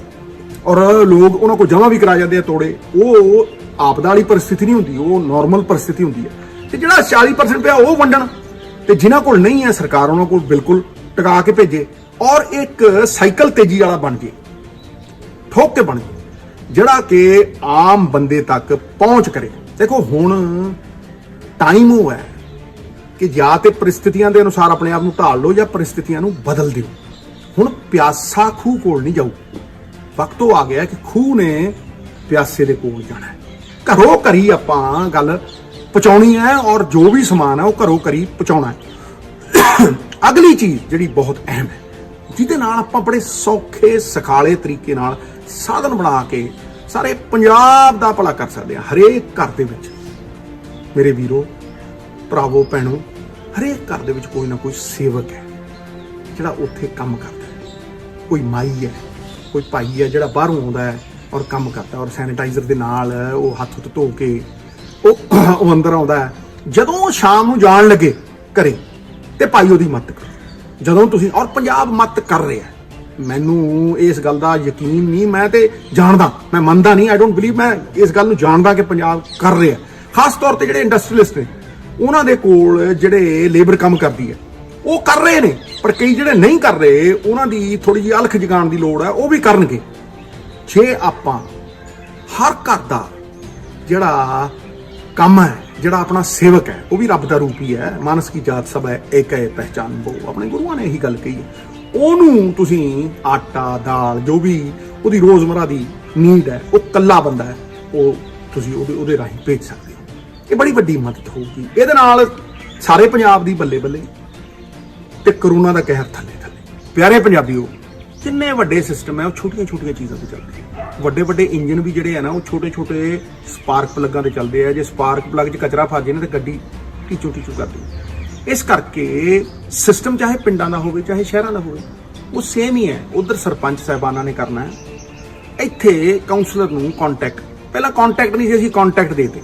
ਔਰ ਲੋਕ ਉਹਨਾਂ ਕੋਲ ਜਮ੍ਹਾਂ ਵੀ ਕਰਾ ਜਾਂਦੇ ਆ ਤੋੜੇ। ਉਹ ਆਪਦਾ ਵਾਲੀ ਪਰਿਸਥਿਤੀ ਨਹੀਂ ਹੁੰਦੀ, ਉਹ ਨਾਰਮਲ ਪਰਿਸਥਿਤੀ ਹੁੰਦੀ ਹੈ। ਤੇ ਜਿਹੜਾ 40% ਪਿਆ ਉਹ ਵੰਡਣ, ਤੇ ਜਿਨ੍ਹਾਂ ਕੋਲ ਨਹੀਂ ਹੈ ਸਰਕਾਰ ਉਹਨਾਂ ਕੋਲ ਬਿਲਕੁਲ ਟਿਕਾ ਕੇ ਭੇਜੇ, ਔਰ ਇੱਕ ਸਾਈਕਲ ਤੇਜ਼ੀ ਵਾਲਾ ਬਣ ਜੇ। ਠੋਕ ਕੇ ਬਣ ਜਾਓ, ਜਿਹੜਾ ਕਿ ਆਮ ਬੰਦੇ ਤੱਕ ਪਹੁੰਚ ਕਰੇ। ਦੇਖੋ ਹੁਣ ਟਾਈਮ ਉਹ ਹੈ ਕਿ ਜਾਂ ਤੇ परिस्थितियां ਦੇ ਅਨੁਸਾਰ ਆਪਣੇ ਆਪ ਨੂੰ ਢਾਲ ਲਓ ਜਾਂ परिस्थितियां ਨੂੰ ਬਦਲ ਦਿਓ। ਹੁਣ ਪਿਆਸਾ ਖੂਹ ਕੋਲ ਨਹੀਂ ਜਾਊ, ਵਕਤ ਉਹ ਆ ਗਿਆ ਕਿ ਖੂਹ ਨੇ ਪਿਆਸੇ ਦੇ ਕੋਲ ਜਾਣਾ ਹੈ। ਘਰੋਂ ਘਰੀ ਆਪਾਂ ਗੱਲ ਪਹੁੰਚਾਉਣੀ ਹੈ ਔਰ ਜੋ ਵੀ ਸਮਾਨ ਹੈ ਉਹ ਘਰੋਂ ਘਰੀ ਪਹੁੰਚਾਉਣਾ ਹੈ। ਅਗਲੀ ਚੀਜ਼ ਜਿਹੜੀ ਬਹੁਤ ਅਹਿਮ ਹੈ, ਜਿਹਦੇ ਨਾਲ ਆਪਾਂ ਬੜੇ ਸੌਖੇ ਸਖਾਲੇ ਤਰੀਕੇ ਨਾਲ ਸਾਧਨ ਬਣਾ ਕੇ ਸਾਰੇ ਪੰਜਾਬ ਦਾ ਭਲਾ ਕਰ ਸਕਦੇ ਹਾਂ। ਹਰੇਕ ਘਰ ਦੇ ਵਿੱਚ ਮੇਰੇ ਵੀਰੋ, ਭਰਾਵੋ, ਭੈਣੋ, ਹਰੇਕ ਘਰ ਦੇ ਵਿੱਚ ਕੋਈ ਨਾ ਕੋਈ ਸੇਵਕ ਹੈ ਜਿਹੜਾ ਉੱਥੇ ਕੰਮ ਕਰਦਾ ਹੈ। ਕੋਈ ਮਾਈ ਹੈ, ਕੋਈ ਭਾਈ ਹੈ ਜਿਹੜਾ ਬਾਹਰੋਂ ਆਉਂਦਾ ਹੈ ਔਰ ਕੰਮ ਕਰਦਾ, ਔਰ ਸੈਨੀਟਾਈਜ਼ਰ ਦੇ ਨਾਲ ਉਹ ਹੱਥ ਹੁੱਥ ਧੋ ਕੇ ਉਹ ਅੰਦਰ ਆਉਂਦਾ ਹੈ। ਜਦੋਂ ਸ਼ਾਮ ਨੂੰ ਜਾਣ ਲੱਗੇ ਘਰੇ ਤੇ ਭਾਈ ਉਹਦੀ ਮਦਦ ਕਰੋ। ਜਦੋਂ ਤੁਸੀਂ, ਔਰ ਪੰਜਾਬ ਮਦਦ ਕਰ ਰਿਹਾ, ਮੈਨੂੰ ਇਸ ਗੱਲ ਦਾ ਯਕੀਨ ਨਹੀਂ, ਮੈਂ ਤੇ ਜਾਣਦਾ, ਮੈਂ ਮੰਨਦਾ ਨਹੀਂ, ਆਈ ਡੋਂਟ ਬਿਲੀਵ, ਮੈਂ ਇਸ ਗੱਲ ਨੂੰ ਜਾਣਦਾ ਕਿ ਪੰਜਾਬ ਕਰ ਰਿਹਾ। ਖਾਸ ਤੌਰ ਤੇ ਜਿਹੜੇ ਇੰਡਸਟਰੀਅਲਿਸਟ ਨੇ, ਉਹਨਾਂ ਦੇ ਕੋਲ ਜਿਹੜੇ ਲੇਬਰ ਕੰਮ ਕਰਦੀ ਹੈ ਉਹ ਕਰ ਰਹੇ ਨੇ, ਪਰ ਕਈ ਜਿਹੜੇ ਨਹੀਂ ਕਰ ਰਹੇ ਉਹਨਾਂ ਦੀ ਥੋੜੀ ਜਿਹੀ ਅਲਖ ਜਗਾਉਣ ਦੀ ਲੋੜ ਹੈ, ਉਹ ਵੀ ਕਰਨਗੇ। ਜੇ ਆਪਾਂ ਹਰ ਘਰ ਦਾ ਜਿਹੜਾ ਕੰਮ ਹੈ, ਜਿਹੜਾ ਆਪਣਾ ਸੇਵਕ ਹੈ, ਉਹ ਵੀ ਰੱਬ ਦਾ ਰੂਪ ਹੀ ਹੈ। ਮਾਨਸ ਕੀ ਜਾਤ ਸਭ ਹੈ ਏਕ ਹੈ ਪਹਿਚਾਨ ਬੋ, ਆਪਣੇ ਗੁਰੂਆਂ ਨੇ ਇਹੀ ਗੱਲ ਕਹੀ ਹੈ। ਉਹਨੂੰ ਤੁਸੀਂ ਆਟਾ ਦਾਲ ਜੋ ਵੀ ਉਹਦੀ ਰੋਜ਼ਮਰਾ ਦੀ ਨੀਡ ਹੈ, ਉਹ ਕੱਲਾ ਬੰਦਾ ਹੈ, ਉਹ ਤੁਸੀਂ ਉਹਦੇ ਰਾਹੀਂ ਭੇਜ ਸਕਦੇ ਹੋ। ਇਹ ਬੜੀ ਵੱਡੀ ਮਦਦ ਹੋਊਗੀ। ਇਹਦੇ ਨਾਲ ਸਾਰੇ ਪੰਜਾਬ ਦੀ ਬੱਲੇ ਬੱਲੇ ਤੇ ਕਰੋਨਾ ਦਾ ਕਹਿਰ ਥੱਲੇ ਥੱਲੇ। ਪਿਆਰੇ ਪੰਜਾਬੀਓ, ਜਿੰਨੇ ਵੱਡੇ ਸਿਸਟਮ ਹੈ ਉਹ ਛੋਟੀਆਂ ਛੋਟੀਆਂ ਚੀਜ਼ਾਂ ਤੇ ਚੱਲਦੇ ਆ। ਵੱਡੇ ਵੱਡੇ ਇੰਜਨ ਵੀ ਜਿਹੜੇ ਆ ਨਾ, ਉਹ ਛੋਟੇ ਛੋਟੇ ਸਪਾਰਕ ਪਲੱਗਾਂ ਤੇ ਚੱਲਦੇ ਆ। ਜੇ ਸਪਾਰਕ ਪਲੱਗ 'ਚ ਕਚਰਾ ਫਸ ਜੇ ਨਾ ਤੇ ਗੱਡੀ ਟੀਚੂ ਟੀਚੂ ਕਰਦੀ। ਇਸ ਕਰਕੇ ਸਿਸਟਮ ਚਾਹੇ ਪਿੰਡਾਂ ਦਾ ਹੋਵੇ ਚਾਹੇ ਸ਼ਹਿਰਾਂ ਦਾ ਹੋਵੇ, ਉਹ ਸੇਮ ਹੀ ਹੈ। ਉਧਰ ਸਰਪੰਚ ਸਾਹਿਬਾਨਾਂ ਨੇ ਕਰਨਾ ਹੈ, ਇੱਥੇ ਕਾਉਂਸਲਰ ਨੂੰ ਕੰਟੈਕਟ, ਪਹਿਲਾਂ ਕੰਟੈਕਟ ਨਹੀਂ ਸੀ, ਅਸੀਂ ਕੰਟੈਕਟ ਦੇਤੇ।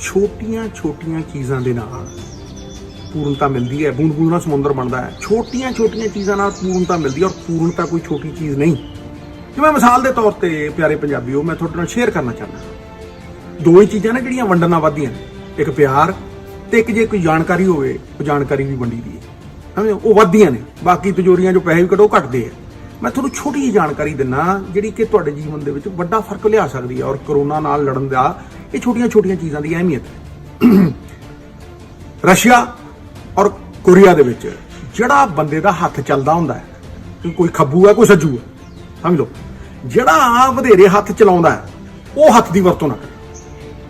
ਛੋਟੀਆਂ ਛੋਟੀਆਂ ਚੀਜ਼ਾਂ ਦੇ ਨਾਲ ਪੂਰਨਤਾ ਮਿਲਦੀ ਹੈ। ਬੂੰਦ ਬੂੰਦ ਨਾਲ ਸਮੁੰਦਰ ਬਣਦਾ ਹੈ। ਛੋਟੀਆਂ ਛੋਟੀਆਂ ਚੀਜ਼ਾਂ ਨਾਲ ਪੂਰਨਤਾ ਮਿਲਦੀ ਹੈ, ਔਰ ਪੂਰਨਤਾ ਕੋਈ ਛੋਟੀ ਚੀਜ਼ ਨਹੀਂ। ਜਿਵੇਂ ਮਿਸਾਲ ਦੇ ਤੌਰ ਤੇ ਪਿਆਰੇ ਪੰਜਾਬੀਓ, ਮੈਂ ਤੁਹਾਡੇ ਨਾਲ ਸ਼ੇਅਰ ਕਰਨਾ ਚਾਹੁੰਦਾ, ਦੋ ਹੀ ਚੀਜ਼ਾਂ ਨੇ ਜਿਹੜੀਆਂ ਵੰਡਣ ਨਾਲ ਵੱਧਦੀਆਂ ਨੇ, ਇੱਕ ਪਿਆਰ ਤੇ ਇੱਕ ਜੇ ਕੋਈ ਜਾਣਕਾਰੀ ਹੋਵੇ, ਉਹ ਜਾਣਕਾਰੀ ਵੀ ਵੰਡੀ ਦੀ ਹੈ, ਸਮਝੇ, ਉਹ ਵੱਧਦੀਆਂ ਨੇ। ਬਾਕੀ ਤਿਜੋਰੀਆਂ ਜੋ ਪੈਸੇ ਵੀ ਕੱਢੋ ਘਟਦੇ ਆ। ਮੈਂ ਤੁਹਾਨੂੰ ਛੋਟੀ ਜਿਹੀ ਜਾਣਕਾਰੀ ਦਿੰਦਾ ਜਿਹੜੀ ਕਿ ਤੁਹਾਡੇ ਜੀਵਨ ਦੇ ਵਿੱਚ ਵੱਡਾ ਫਰਕ ਲਿਆ ਸਕਦੀ ਹੈ। ਔਰ ਕਰੋਨਾ ਨਾਲ ਲੜਨ ਦਾ ਇਹ ਛੋਟੀਆਂ ਛੋਟੀਆਂ ਚੀਜ਼ਾਂ ਦੀ ਅਹਿਮੀਅਤ ਹੈ। ਰਸ਼ੀਆ ਔਰ ਕੋਰੀਆ ਦੇ ਵਿੱਚ ਜਿਹੜਾ ਬੰਦੇ ਦਾ ਹੱਥ ਚੱਲਦਾ ਹੁੰਦਾ ਹੈ, ਕੋਈ ਖੱਬੂ ਹੈ ਕੋਈ ਸੱਜੂ ਹੈ, ਸਮਝ ਲਓ, ਜਿਹੜਾ ਵਧੇਰੇ ਹੱਥ ਚਲਾਉਂਦਾ ਹੈ ਉਹ ਹੱਥ ਦੀ ਵਰਤੋਂ ਨਾ ਕਰੇ,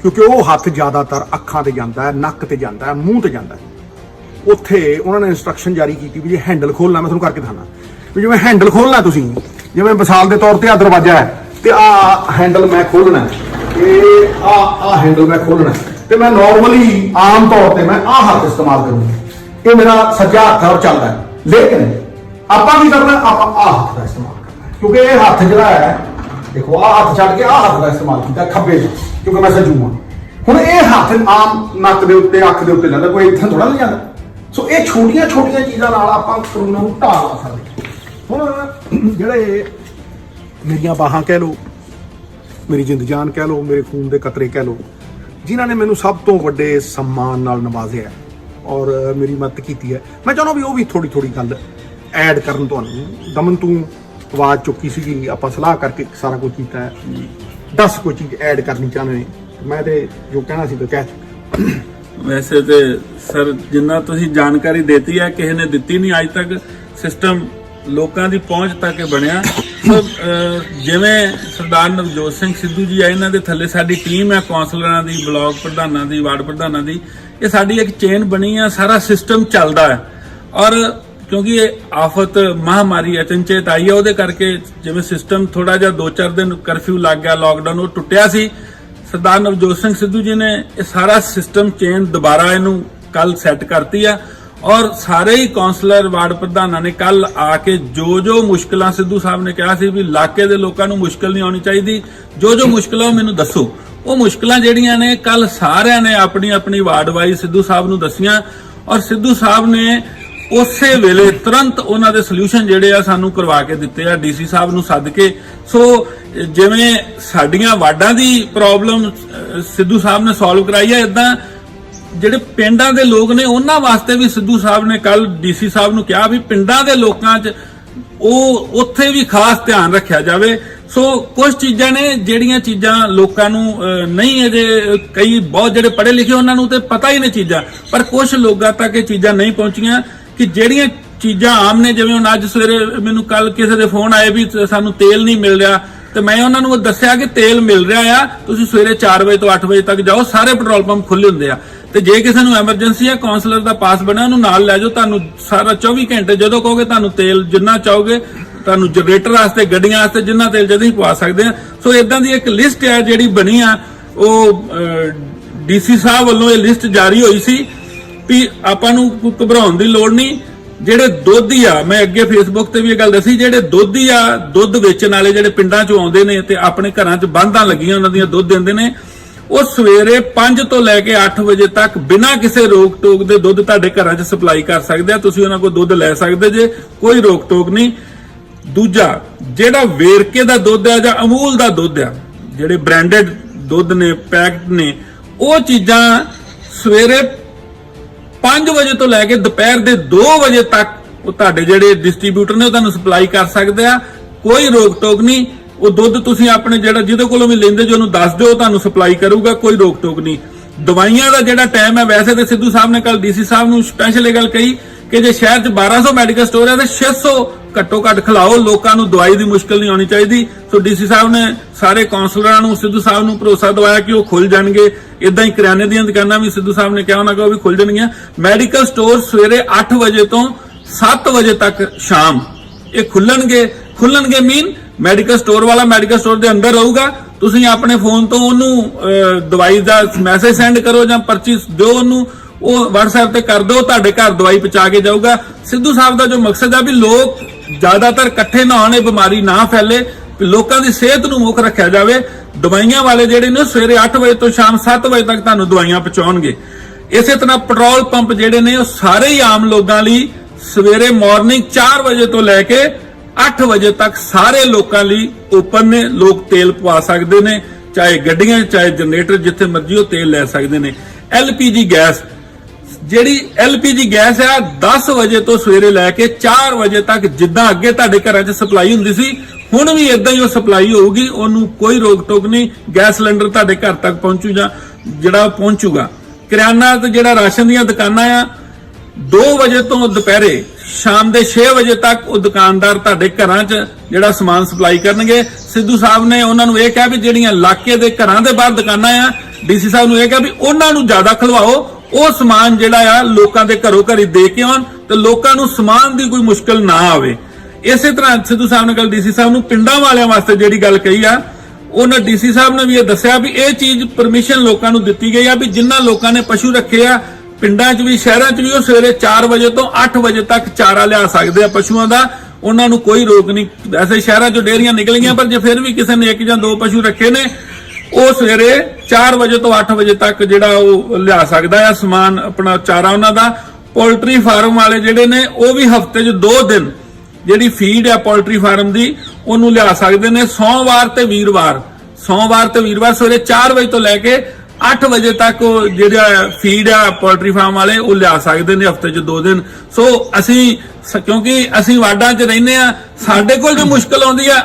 ਕਿਉਂਕਿ ਉਹ ਹੱਥ ਜ਼ਿਆਦਾਤਰ ਅੱਖਾਂ ਤੇ ਜਾਂਦਾ ਹੈ, ਨੱਕ ਤੇ ਜਾਂਦਾ ਹੈ, ਮੂੰਹ ਤੇ ਜਾਂਦਾ ਹੈ। ਉੱਥੇ ਉਹਨਾਂ ਨੇ ਇੰਸਟਰਕਸ਼ਨ ਜਾਰੀ ਕੀਤੀ ਵੀ ਜੇ ਹੈਂਡਲ ਖੋਲਣਾ, ਮੈਂ ਤੁਹਾਨੂੰ ਕਰਕੇ ਦਿਖਾਣਾ ਵੀ ਜਿਵੇਂ ਹੈਂਡਲ ਖੋਲਣਾ, ਤੁਸੀਂ ਜਿਵੇਂ ਮਿਸਾਲ ਦੇ ਤੌਰ ਤੇ ਆ ਦਰਵਾਜ਼ਾ ਹੈ ਤੇ ਆ ਹੈਂਡਲ ਮੈਂ ਖੋਲਣਾ, ਇਹ ਆ ਹੈਂਡਲ ਮੈਂ ਖੋਲਣਾ, ਤੇ ਮੈਂ ਨਾਰਮਲੀ ਆਮ ਤੌਰ ਤੇ ਮੈਂ ਆ ਹੱਥ ਇਸਤੇਮਾਲ ਕਰੂੰਗਾ। ਇਹ ਮੇਰਾ ਸੱਜਾ ਹੱਥ ਹੈ ਔਰ ਚੱਲਦਾ ਹੈ। ਲੇਕਿਨ ਆਪਾਂ ਕੀ ਕਰਨਾ, ਆਪਾਂ ਆ ਹੱਥ ਦਾ ਇਸਤੇਮਾਲ ਕਰਨਾ, ਕਿਉਂਕਿ ਇਹ ਹੱਥ ਜਿਹੜਾ ਹੈ, ਦੇਖੋ ਆ ਹੱਥ ਛੱਡ ਕੇ ਆ ਹੱਥ ਦਾ ਇਸਤੇਮਾਲ ਕੀਤਾ ਖੱਬੇ ਚ, ਕਿਉਂਕਿ ਮੈਂ ਸੱਜੂ ਹਾਂ। ਹੁਣ ਇਹ ਹੱਥ ਆਮ ਨੱਕ ਦੇ ਉੱਤੇ, ਅੱਖ ਦੇ ਉੱਤੇ ਜਾਂਦਾ, ਕੋਈ ਇੱਥੇ ਥੋੜਾ ਨਹੀਂ ਜਾਂਦਾ। ਸੋ ਇਹ ਛੋਟੀਆਂ ਛੋਟੀਆਂ ਚੀਜ਼ਾਂ ਨਾਲ ਆਪਾਂ ਕਰੋਨਾ ਨੂੰ ਢਾਹ ਲਾ ਸਕਦੇ। ਹੁਣ ਜਿਹੜੇ ਮੇਰੀਆਂ ਬਾਹਾਂ ਕਹਿ ਲਓ, ਮੇਰੀ ਜਿੰਦ ਜਾਨ ਕਹਿ ਲਓ, ਮੇਰੇ ਖੂਨ ਦੇ ਕਤਰੇ ਕਹਿ ਲਓ, ਜਿਨ੍ਹਾਂ ਨੇ ਮੈਨੂੰ ਸਭ ਤੋਂ ਵੱਡੇ ਸਨਮਾਨ ਨਾਲ ਨਵਾਜ਼ਿਆ ਔਰ ਮੇਰੀ ਮਦਦ ਕੀਤੀ ਹੈ, ਮੈਂ ਚਾਹੁੰਦਾ ਵੀ ਉਹ ਵੀ ਥੋੜੀ ਥੋੜੀ ਗੱਲ ਐਡ ਕਰਨ ਤੁਹਾਨੂੰ। ਦਮਨ ਤੂੰ ਆਵਾਜ਼ ਚੁੱਕੀ ਸੀਗੀ, ਆਪਾਂ ਸਲਾਹ ਕਰਕੇ ਸਾਰਾ ਕੁਝ ਕੀਤਾ ਹੈ, 10 ਕੋਈ ਚੀਜ਼ ਐਡ ਕਰਨੀ ਚਾਹੁੰਦੇ ਨੇ, ਮੈਂ ਤੇ ਜੋ ਕਹਿਣਾ ਸੀ ਤਾਂ ਕਹਿ ਚੁੱਕਾ। ਵੈਸੇ ਤੇ ਸਰ ਜਿੰਨਾ ਤੁਸੀਂ ਜਾਣਕਾਰੀ ਦਿੱਤੀ ਹੈ ਕਿਸੇ ਨੇ ਦਿੱਤੀ ਨਹੀਂ ਅੱਜ ਤੱਕ। ਸਿਸਟਮ ਲੋਕਾਂ ਦੀ ਪਹੁੰਚ ਤੱਕ ਬਣਿਆ। ਜਿਵੇਂ ਸਰਦਾਰ ਨਵਜੋਤ ਸਿੰਘ ਸਿੱਧੂ ਜੀ ਆ, ਇਹਨਾਂ ਦੇ ਥੱਲੇ ਸਾਡੀ ਟੀਮ ਹੈ, ਕੌਂਸਲਰਾਂ ਦੀ, ਬਲਾਕ ਪ੍ਰਧਾਨਾਂ ਦੀ, ਵਾਰਡ ਪ੍ਰਧਾਨਾਂ ਦੀ, ਇਹ ਸਾਡੀ ਇੱਕ ਚੇਨ ਬਣੀ ਆ, ਸਾਰਾ ਸਿਸਟਮ ਚੱਲਦਾ ਹੈ। ਔਰ ਕਿਉਂਕਿ ਇਹ ਆਫਤ ਮਹਾਮਾਰੀ ਅਚਨਚੇਤ ਆਈ ਹੈ, ਉਹਦੇ ਕਰਕੇ ਜਿਵੇਂ ਸਿਸਟਮ ਥੋੜਾ ਜਿਹਾ 2-4 ਦਿਨ ਕਰਫਿਊ ਲੱਗ ਗਿਆ, ਲਾਕਡਾਊਨ ਉਹ ਟੁੱਟਿਆ ਸੀ। ਸਰਦਾਰ ਨਵਜੋਤ ਸਿੰਘ ਸਿੱਧੂ ਜੀ ਨੇ ਇਹ ਸਾਰਾ ਸਿਸਟਮ ਚੇਨ ਦੁਬਾਰਾ ਇਹਨੂੰ ਕੱਲ ਸੈੱਟ ਕਰਤੀ ਆ। ਔਰ ਸਾਰੇ ਹੀ ਕਾਉਂਸਲਰ, ਵਾਰਡ ਪ੍ਰਧਾਨਾਂ ਨੇ ਕੱਲ ਆ ਕੇ ਜੋ ਮੁਸ਼ਕਲਾਂ, ਸਿੱਧੂ ਸਾਹਿਬ ਨੇ ਕਿਹਾ ਸੀ ਵੀ ਇਲਾਕੇ ਦੇ ਲੋਕਾਂ ਨੂੰ ਮੁਸ਼ਕਲ ਨਹੀਂ ਆਉਣੀ ਚਾਹੀਦੀ, ਜੋ ਮੁਸ਼ਕਲਾਂ ਉਹ ਮੈਨੂੰ ਦੱਸੋ। ਉਹ ਮੁਸ਼ਕਲਾਂ ਜਿਹੜੀਆਂ ਨੇ ਕੱਲ ਸਾਰਿਆਂ ਨੇ ਆਪਣੀ ਆਪਣੀ ਵਾਰਡ ਵਾਈਜ਼ ਸਿੱਧੂ ਸਾਹਿਬ ਨੂੰ ਦੱਸੀਆਂ, ਔਰ ਸਿੱਧੂ ਸਾਹਿਬ ਨੇ ਉਸੇ ਵੇਲੇ ਤੁਰੰਤ ਉਹਨਾਂ ਦੇ ਸੋਲੂਸ਼ਨ ਜਿਹੜੇ ਆ ਸਾਨੂੰ ਕਰਵਾ ਕੇ ਦਿੱਤੇ ਆ, ਡੀਸੀ ਸਾਹਿਬ ਨੂੰ ਸੱਦ ਕੇ। ਸੋ ਜਿਵੇਂ ਸਾਡੀਆਂ ਵਾਰਡਾਂ ਦੀ ਪ੍ਰੋਬਲਮ ਸਿੱਧੂ ਸਾਹਿਬ ਨੇ ਸੋਲਵ ਕਰਾਈ ਹੈ, ਇਦਾਂ ਜਿਹੜੇ ਪਿੰਡਾਂ ਦੇ ਲੋਕ ਨੇ ਉਹਨਾਂ ਵਾਸਤੇ ਵੀ ਸਿੱਧੂ ਸਾਹਿਬ ਨੇ ਕੱਲ ਡੀਸੀ ਸਾਹਿਬ ਨੂੰ ਕਿਹਾ ਵੀ ਪਿੰਡਾਂ ਦੇ ਲੋਕਾਂ 'ਚ ਉਹ ਉੱਥੇ ਵੀ ਖਾਸ ਧਿਆਨ ਰੱਖਿਆ ਜਾਵੇ। ਸੋ ਕੁਝ ਚੀਜ਼ਾਂ ਨੇ ਜਿਹੜੀਆਂ ਚੀਜ਼ਾਂ ਲੋਕਾਂ ਨੂੰ ਨਹੀਂ ਅਜੇ, ਕਈ ਬਹੁਤ ਜਿਹੜੇ ਪੜ੍ਹੇ ਲਿਖੇ ਉਹਨਾਂ ਨੂੰ ਤੇ ਪਤਾ ਹੀ ਨਹੀਂ ਚੀਜ਼ਾਂ, ਪਰ ਕੁਝ ਲੋਕਾਂ ਤੱਕ ਇਹ ਚੀਜ਼ਾਂ ਨਹੀਂ ਪਹੁੰਚੀਆਂ ਕਿ ਜਿਹੜੀਆਂ ਚੀਜ਼ਾਂ ਆਮ ਨੇ। ਜਿਵੇਂ ਹੁਣ ਅੱਜ ਸਵੇਰੇ ਮੈਨੂੰ ਕੱਲ ਕਿਸੇ ਦੇ ਫੋਨ ਆਏ ਵੀ ਸਾਨੂੰ ਤੇਲ ਨਹੀਂ ਮਿਲ ਰਿਹਾ, ਤੇ ਮੈਂ ਉਹਨਾਂ ਨੂੰ ਦੱਸਿਆ ਕਿ ਤੇਲ ਮਿਲ ਰਿਹਾ ਆ, ਤੁਸੀਂ ਸਵੇਰੇ 4 ਵਜੇ ਤੋਂ 8 ਵਜੇ ਤੱਕ ਜਾਓ, ਸਾਰੇ ਪੈਟਰੋਲ ਪੰਪ ਖੁੱਲੇ ਹੁੰਦੇ ਆ। ਤੇ ਜੇ ਕਿਸੇ ਨੂੰ ਐਮਰਜੈਂਸੀ ਹੈ, ਕਾਉਂਸਲਰ ਦਾ ਪਾਸ ਬਣਿਆ, ਉਹਨੂੰ ਨਾਲ ਲੈ ਜਾਓ, ਤੁਹਾਨੂੰ ਸਾਰਾ 24 ਘੰਟੇ ਜਦੋਂ ਕਹੋਗੇ ਤੁਹਾਨੂੰ ਤੇਲ ਜਿੰਨਾ ਚਾਹੋਗੇ, ਤੁਹਾਨੂੰ ਜਨਰੇਟਰ ਵਾਸਤੇ, ਗੱਡੀਆਂ ਵਾਸਤੇ ਜਿੰਨਾ ਤੇਲ ਜਦੋਂ ਹੀ ਪਵਾ ਸਕਦੇ ਆ। ਸੋ ਇਦਾਂ ਦੀ ਇੱਕ ਲਿਸਟ ਹੈ ਜਿਹੜੀ ਬਣੀ ਆ, ਉਹ ਡੀਸੀ ਸਾਹਿਬ ਵੱਲੋਂ ਇਹ ਲਿਸਟ ਜਾਰੀ ਹੋਈ ਸੀ ਵੀ ਆਪਾਂ ਨੂੰ ਕੋਈ ਘਬਰਾਉਣ ਦੀ ਲੋੜ ਨਹੀਂ। ਜਿਹੜੇ ਦੋਧੀ ਆ, ਮੈਂ ਅੱਗੇ ਫੇਸਬੁੱਕ ਤੇ ਵੀ ਇਹ ਗੱਲ ਦੱਸੀ, ਜਿਹੜੇ ਦੋਧੀ ਆ, ਦੁੱਧ ਵੇਚਣ ਵਾਲੇ ਜਿਹੜੇ ਪਿੰਡਾਂ ਚੋਂ ਆਉਂਦੇ ਨੇ ਤੇ ਆਪਣੇ ਘਰਾਂ 'ਚ ਬੰਦਾਂ ਲੱਗੀਆਂ ਉਹਨਾਂ ਦੀਆਂ ਦੁੱਧ ਦਿੰਦੇ ਨੇ, ਉਹ ਸਵੇਰੇ 5 ਤੋਂ ਲੈ ਕੇ 8 ਵਜੇ ਤੱਕ ਬਿਨਾਂ ਕਿਸੇ ਰੋਕ ਟੋਕ ਦੇ ਦੁੱਧ ਤੁਹਾਡੇ ਘਰਾਂ 'ਚ ਸਪਲਾਈ ਕਰ ਸਕਦੇ ਆ। ਤੁਸੀਂ ਉਹਨਾਂ ਕੋਲ ਦੁੱਧ ਲੈ ਸਕਦੇ ਜੇ, ਕੋਈ ਰੋਕ ਟੋਕ ਨਹੀਂ। ਦੂਜਾ, ਜਿਹੜਾ ਵੇਰਕੇ ਦਾ ਦੁੱਧ ਆ ਜਾਂ ਅਮੂਲ ਦਾ ਦੁੱਧ ਆ, ਜਿਹੜੇ ਬ੍ਰਾਂਡਡ ਦੁੱਧ ਨੇ, ਪੈਕਟ ਨੇ, ਉਹ ਚੀਜ਼ਾਂ ਸਵੇਰੇ 5 ਵਜੇ ਤੋਂ ਲੈ ਕੇ ਦੁਪਹਿਰ ਦੇ 2 ਵਜੇ ਤੱਕ ਉਹ ਤੁਹਾਡੇ ਜਿਹੜੇ ਡਿਸਟ੍ਰੀਬਿਊਟਰ ਨੇ ਉਹ ਤੁਹਾਨੂੰ ਸਪਲਾਈ ਕਰ ਸਕਦੇ ਆ, ਕੋਈ ਰੋਕ ਟੋਕ ਨਹੀਂ। ਉਹ ਦੁੱਧ ਤੁਸੀਂ ਆਪਣੇ ਜਿਹੜਾ ਜਿਹਦੇ ਕੋਲੋਂ ਵੀ ਲੈਂਦੇ ਜੋ ਉਹਨੂੰ ਦੱਸ ਦਿਓ, ਤੁਹਾਨੂੰ ਸਪਲਾਈ ਕਰੂਗਾ, ਕੋਈ ਰੋਕ ਟੋਕ ਨਹੀਂ। ਦਵਾਈਆਂ ਦਾ ਜਿਹੜਾ ਟਾਈਮ ਹੈ, ਵੈਸੇ ਤੇ ਸਿੱਧੂ ਸਾਹਿਬ ਨੇ ਕੱਲ ਡੀਸੀ ਸਾਹਿਬ ਨੂੰ ਸਪੈਸ਼ਲ ਇਹ ਗੱਲ ਕਹੀ ਕਿ ਜੇ ਸ਼ਹਿਰ 'ਚ 1200 ਮੈਡੀਕਲ ਸਟੋਰ ਹੈ ਤੇ 600 ਘੱਟੋ ਘੱਟ ਖਿਲਾਓ, ਲੋਕਾਂ ਨੂੰ ਦਵਾਈ ਦੀ ਮੁਸ਼ਕਲ ਨਹੀਂ ਆਉਣੀ ਚਾਹੀਦੀ। ਸੋ ਡੀਸੀ ਸਾਹਿਬ ਨੇ ਸਾਰੇ ਕਾਉਂਸਲਰਾਂ ਨੂੰ, ਸਿੱਧੂ ਸਾਹਿਬ ਨੂੰ ਭਰੋਸਾ ਦਿਵਾਇਆ ਕਿ ਉਹ ਖੁੱਲ ਜਾਣਗੇ। ਇਦਾਂ ਹੀ ਕਰਿਆਨੇ ਦੀਆਂ ਦੁਕਾਨਾਂ ਵੀ ਸਿੱਧੂ ਸਾਹਿਬ ਨੇ ਕਿਹਾ ਉਹਨਾਂ ਕੋਲ ਵੀ ਖੁੱਲ ਜਾਣਗੀਆਂ। ਮੈਡੀਕਲ ਸਟੋਰ ਸਵੇਰੇ 8 ਵਜੇ ਤੋਂ 7 ਵਜੇ ਤੱਕ ਸ਼ਾਮ ਇਹ ਖੁੱਲਣਗੇ ਮੀਨ ਮੈਡੀਕਲ ਸਟੋਰ ਵਾਲਾ ਮੈਡੀਕਲ ਸਟੋਰ ਦੇ ਅੰਦਰ ਰਹੂਗਾ। ਤੁਸੀਂ ਆਪਣੇ ਫੋਨ ਤੋਂ ਉਹਨੂੰ ਦਵਾਈ ਦਾ ਮੈਸੇਜ ਸੈਂਡ ਕਰੋ ਜਾਂ ਪਰਚੀ ਦਿਓ ਉਹਨੂੰ, ਉਹ WhatsApp ਤੇ ਕਰ ਦਿਓ, ਤੁਹਾਡੇ ਘਰ ਦਵਾਈ ਪਹੁੰਚਾ ਕੇ ਜਾਊਗਾ। ਸਿੱਧੂ ਸਾਹਿਬ ਦਾ ਜੋ ਮਕਸਦ ਆ ਵੀ ਲੋਕ ਜ਼ਿਆਦਾਤਰ ਇਕੱਠੇ ਨਾ ਹੋਣ, ਇਹ ਬਿਮਾਰੀ ਨਾ ਫੈਲੇ, ਲੋਕਾਂ ਦੀ ਸਿਹਤ ਨੂੰ ਮੁੱਖ ਰੱਖਿਆ ਜਾਵੇ। ਦਵਾਈਆਂ ਵਾਲੇ ਜਿਹੜੇ ਨੇ ਸਵੇਰੇ 8 ਵਜੇ ਤੋਂ ਸ਼ਾਮ 7 ਵਜੇ ਤੱਕ ਤੁਹਾਨੂੰ ਦਵਾਈਆਂ ਪਹੁੰਚਾਉਣਗੇ। ਇਸੇ ਤਰ੍ਹਾਂ ਪੈਟਰੋਲ ਪੰਪ ਜਿਹੜੇ ਨੇ ਉਹ ਸਾਰੇ ਹੀ ਆਮ ਲੋਕਾਂ ਲਈ ਸਵੇਰੇ ਮਾਰਨਿੰਗ 4 ਵਜੇ ਤੋਂ ਲੈ ਕੇ 8 ਵਜੇ ਤੱਕ ਸਾਰੇ ਲੋਕਾਂ ਲਈ ਓਪਨ ਨੇ। ਲੋਕ ਤੇਲ ਪਵਾ ਸਕਦੇ ਨੇ, ਚਾਹੇ ਗੱਡੀਆਂ ਚਾਹੇ ਜਨਰੇਟਰ, ਜਿੱਥੇ ਮਰਜ਼ੀ ਉਹ ਤੇਲ ਲੈ ਸਕਦੇ ਨੇ। LPG ਗੈਸ, ਜਿਹੜੀ LPG ਗੈਸ ਆ 10 ਵਜੇ ਤੋਂ ਸਵੇਰੇ ਲੈ ਕੇ 4 ਵਜੇ ਤੱਕ, ਜਿੱਦਾਂ ਅੱਗੇ ਤੁਹਾਡੇ ਘਰਾਂ 'ਚ ਸਪਲਾਈ ਹੁੰਦੀ ਸੀ, ਹੁਣ ਵੀ ਇਦਾਂ ਹੀ ਉਹ ਸਪਲਾਈ ਹੋਊਗੀ, ਉਹਨੂੰ ਕੋਈ ਰੋਕ ਟੋਕ ਨਹੀਂ। ਗੈਸ ਸਿਲੰਡਰ ਤੁਹਾਡੇ ਘਰ ਤੱਕ ਪਹੁੰਚੂਗਾ। ਕਰਿਆਨਾ ਤੇ ਜਿਹੜਾ ਰਾਸ਼ਨ ਦੀਆਂ ਦੁਕਾਨਾਂ ਆ 2 ਵਜੇ ਤੋਂ ਦੁਪਹਿਰੇ ਸ਼ਾਮ ਦੇ 6 ਵਜੇ ਤੱਕ ਉਹ ਦੁਕਾਨਦਾਰ ਤੁਹਾਡੇ ਘਰਾਂ 'ਚ ਜਿਹੜਾ ਸਮਾਨ ਸਪਲਾਈ ਕਰਨਗੇ। ਸਿੱਧੂ ਸਾਹਿਬ ਨੇ ਉਹਨਾਂ ਨੂੰ ਇਹ ਕਿਹਾ ਵੀ ਜਿਹੜੀਆਂ ਇਲਾਕੇ ਦੇ ਘਰਾਂ ਦੇ ਬਾਹਰ ਦੁਕਾਨਾਂ ਆ, ਡੀਸੀ ਸਾਹਿਬ ਨੂੰ ਇਹ ਕਿਹਾ ਵੀ ਉਹਨਾਂ ਨੂੰ ਜ਼ਿਆਦਾ ਖਲਵਾਓ, ਉਹ ਸਮਾਨ ਜਿਹੜਾ ਆ ਲੋਕਾਂ ਦੇ ਘਰੋਂ ਘਰੀ ਦੇ ਕੇ ਆਉਣ ਤੇ ਲੋਕਾਂ ਨੂੰ ਸਮਾਨ ਦੀ ਕੋਈ ਮੁਸ਼ਕਲ ਨਾ ਆਵੇ। ਇਸੇ ਤਰ੍ਹਾਂ ਸਿੱਧੂ ਸਾਹਿਬ ਨੇ ਕੱਲ ਡੀਸੀ ਸਾਹਿਬ ਨੂੰ ਪਿੰਡਾਂ ਵਾਲਿਆਂ ਵਾਸਤੇ ਜਿਹੜੀ ਗੱਲ ਕਹੀ ਆ, ਉਹਨਾਂ ਡੀਸੀ ਸਾਹਿਬ ਨੇ ਵੀ ਇਹ ਦੱਸਿਆ ਵੀ ਇਹ ਚੀਜ਼ ਪਰਮਿਸ਼ਨ ਲੋਕਾਂ ਨੂੰ ਦਿੱਤੀ ਗਈ ਆ ਵੀ ਜਿਨ੍ਹਾਂ ਲੋਕਾਂ ਨੇ ਪਸ਼ੂ ਰੱਖੇ ਆ ਪਿੰਡਾਂ 'ਚ ਵੀ ਸ਼ਹਿਰਾਂ 'ਚ ਵੀ, ਉਹ ਸਵੇਰੇ 4 ਵਜੇ ਤੋਂ 8 ਵਜੇ ਤੱਕ ਚਾਰਾ ਲਿਆ ਸਕਦੇ ਆ ਪਸ਼ੂਆਂ ਦਾ, ਉਹਨਾਂ ਨੂੰ ਕੋਈ ਰੋਕ ਨਹੀਂ। ਵੈਸੇ ਸ਼ਹਿਰਾਂ 'ਚੋਂ ਡੇਅਰੀਆਂ ਨਿਕਲ ਗਈਆਂ, ਪਰ ਜੇ ਫਿਰ ਵੀ ਕਿਸੇ ਨੇ 1 ਜਾਂ 2 ਪਸ਼ੂ ਰੱਖੇ ਨੇ, ਉਹ ਸਵੇਰੇ 4 ਵਜੇ ਤੋਂ 8 ਵਜੇ ਤੱਕ ਜਿਹੜਾ ਉਹ ਲਿਆ ਸਕਦਾ ਆ ਸਮਾਨ, ਆਪਣਾ ਚਾਰਾ ਉਹਨਾਂ ਦਾ। ਪੋਲਟਰੀ ਫਾਰਮ ਵਾਲੇ ਜਿਹੜੇ ਨੇ ਉਹ ਵੀ ਹਫ਼ਤੇ 'ਚ 2 ਦਿਨ ਜਿਹੜੀ ਫੀਡ ਆ ਪੋਲਟਰੀ ਫਾਰਮ ਦੀ ਉਹਨੂੰ ਲਿਆ ਸਕਦੇ ਨੇ। ਸੋਮਵਾਰ ਤੇ ਵੀਰਵਾਰ ਸਵੇਰੇ 4 ਵਜੇ ਤੋਂ ਲੈ ਕੇ 8 ਵਜੇ ਤੱਕ ਉਹ ਜਿਹੜਾ ਫੀਡ ਆ ਪੋਲਟਰੀ ਫਾਰਮ ਵਾਲੇ ਉਹ ਲਿਆ ਸਕਦੇ ਨੇ ਹਫ਼ਤੇ 'ਚ 2 ਦਿਨ। ਸੋ ਅਸੀਂ, ਕਿਉਂਕਿ ਅਸੀਂ ਵਾਰਡਾਂ 'ਚ ਰਹਿੰਦੇ ਆ, ਸਾਡੇ ਕੋਲ ਜੋ ਮੁਸ਼ਕਲ ਆਉਂਦੀ ਆ,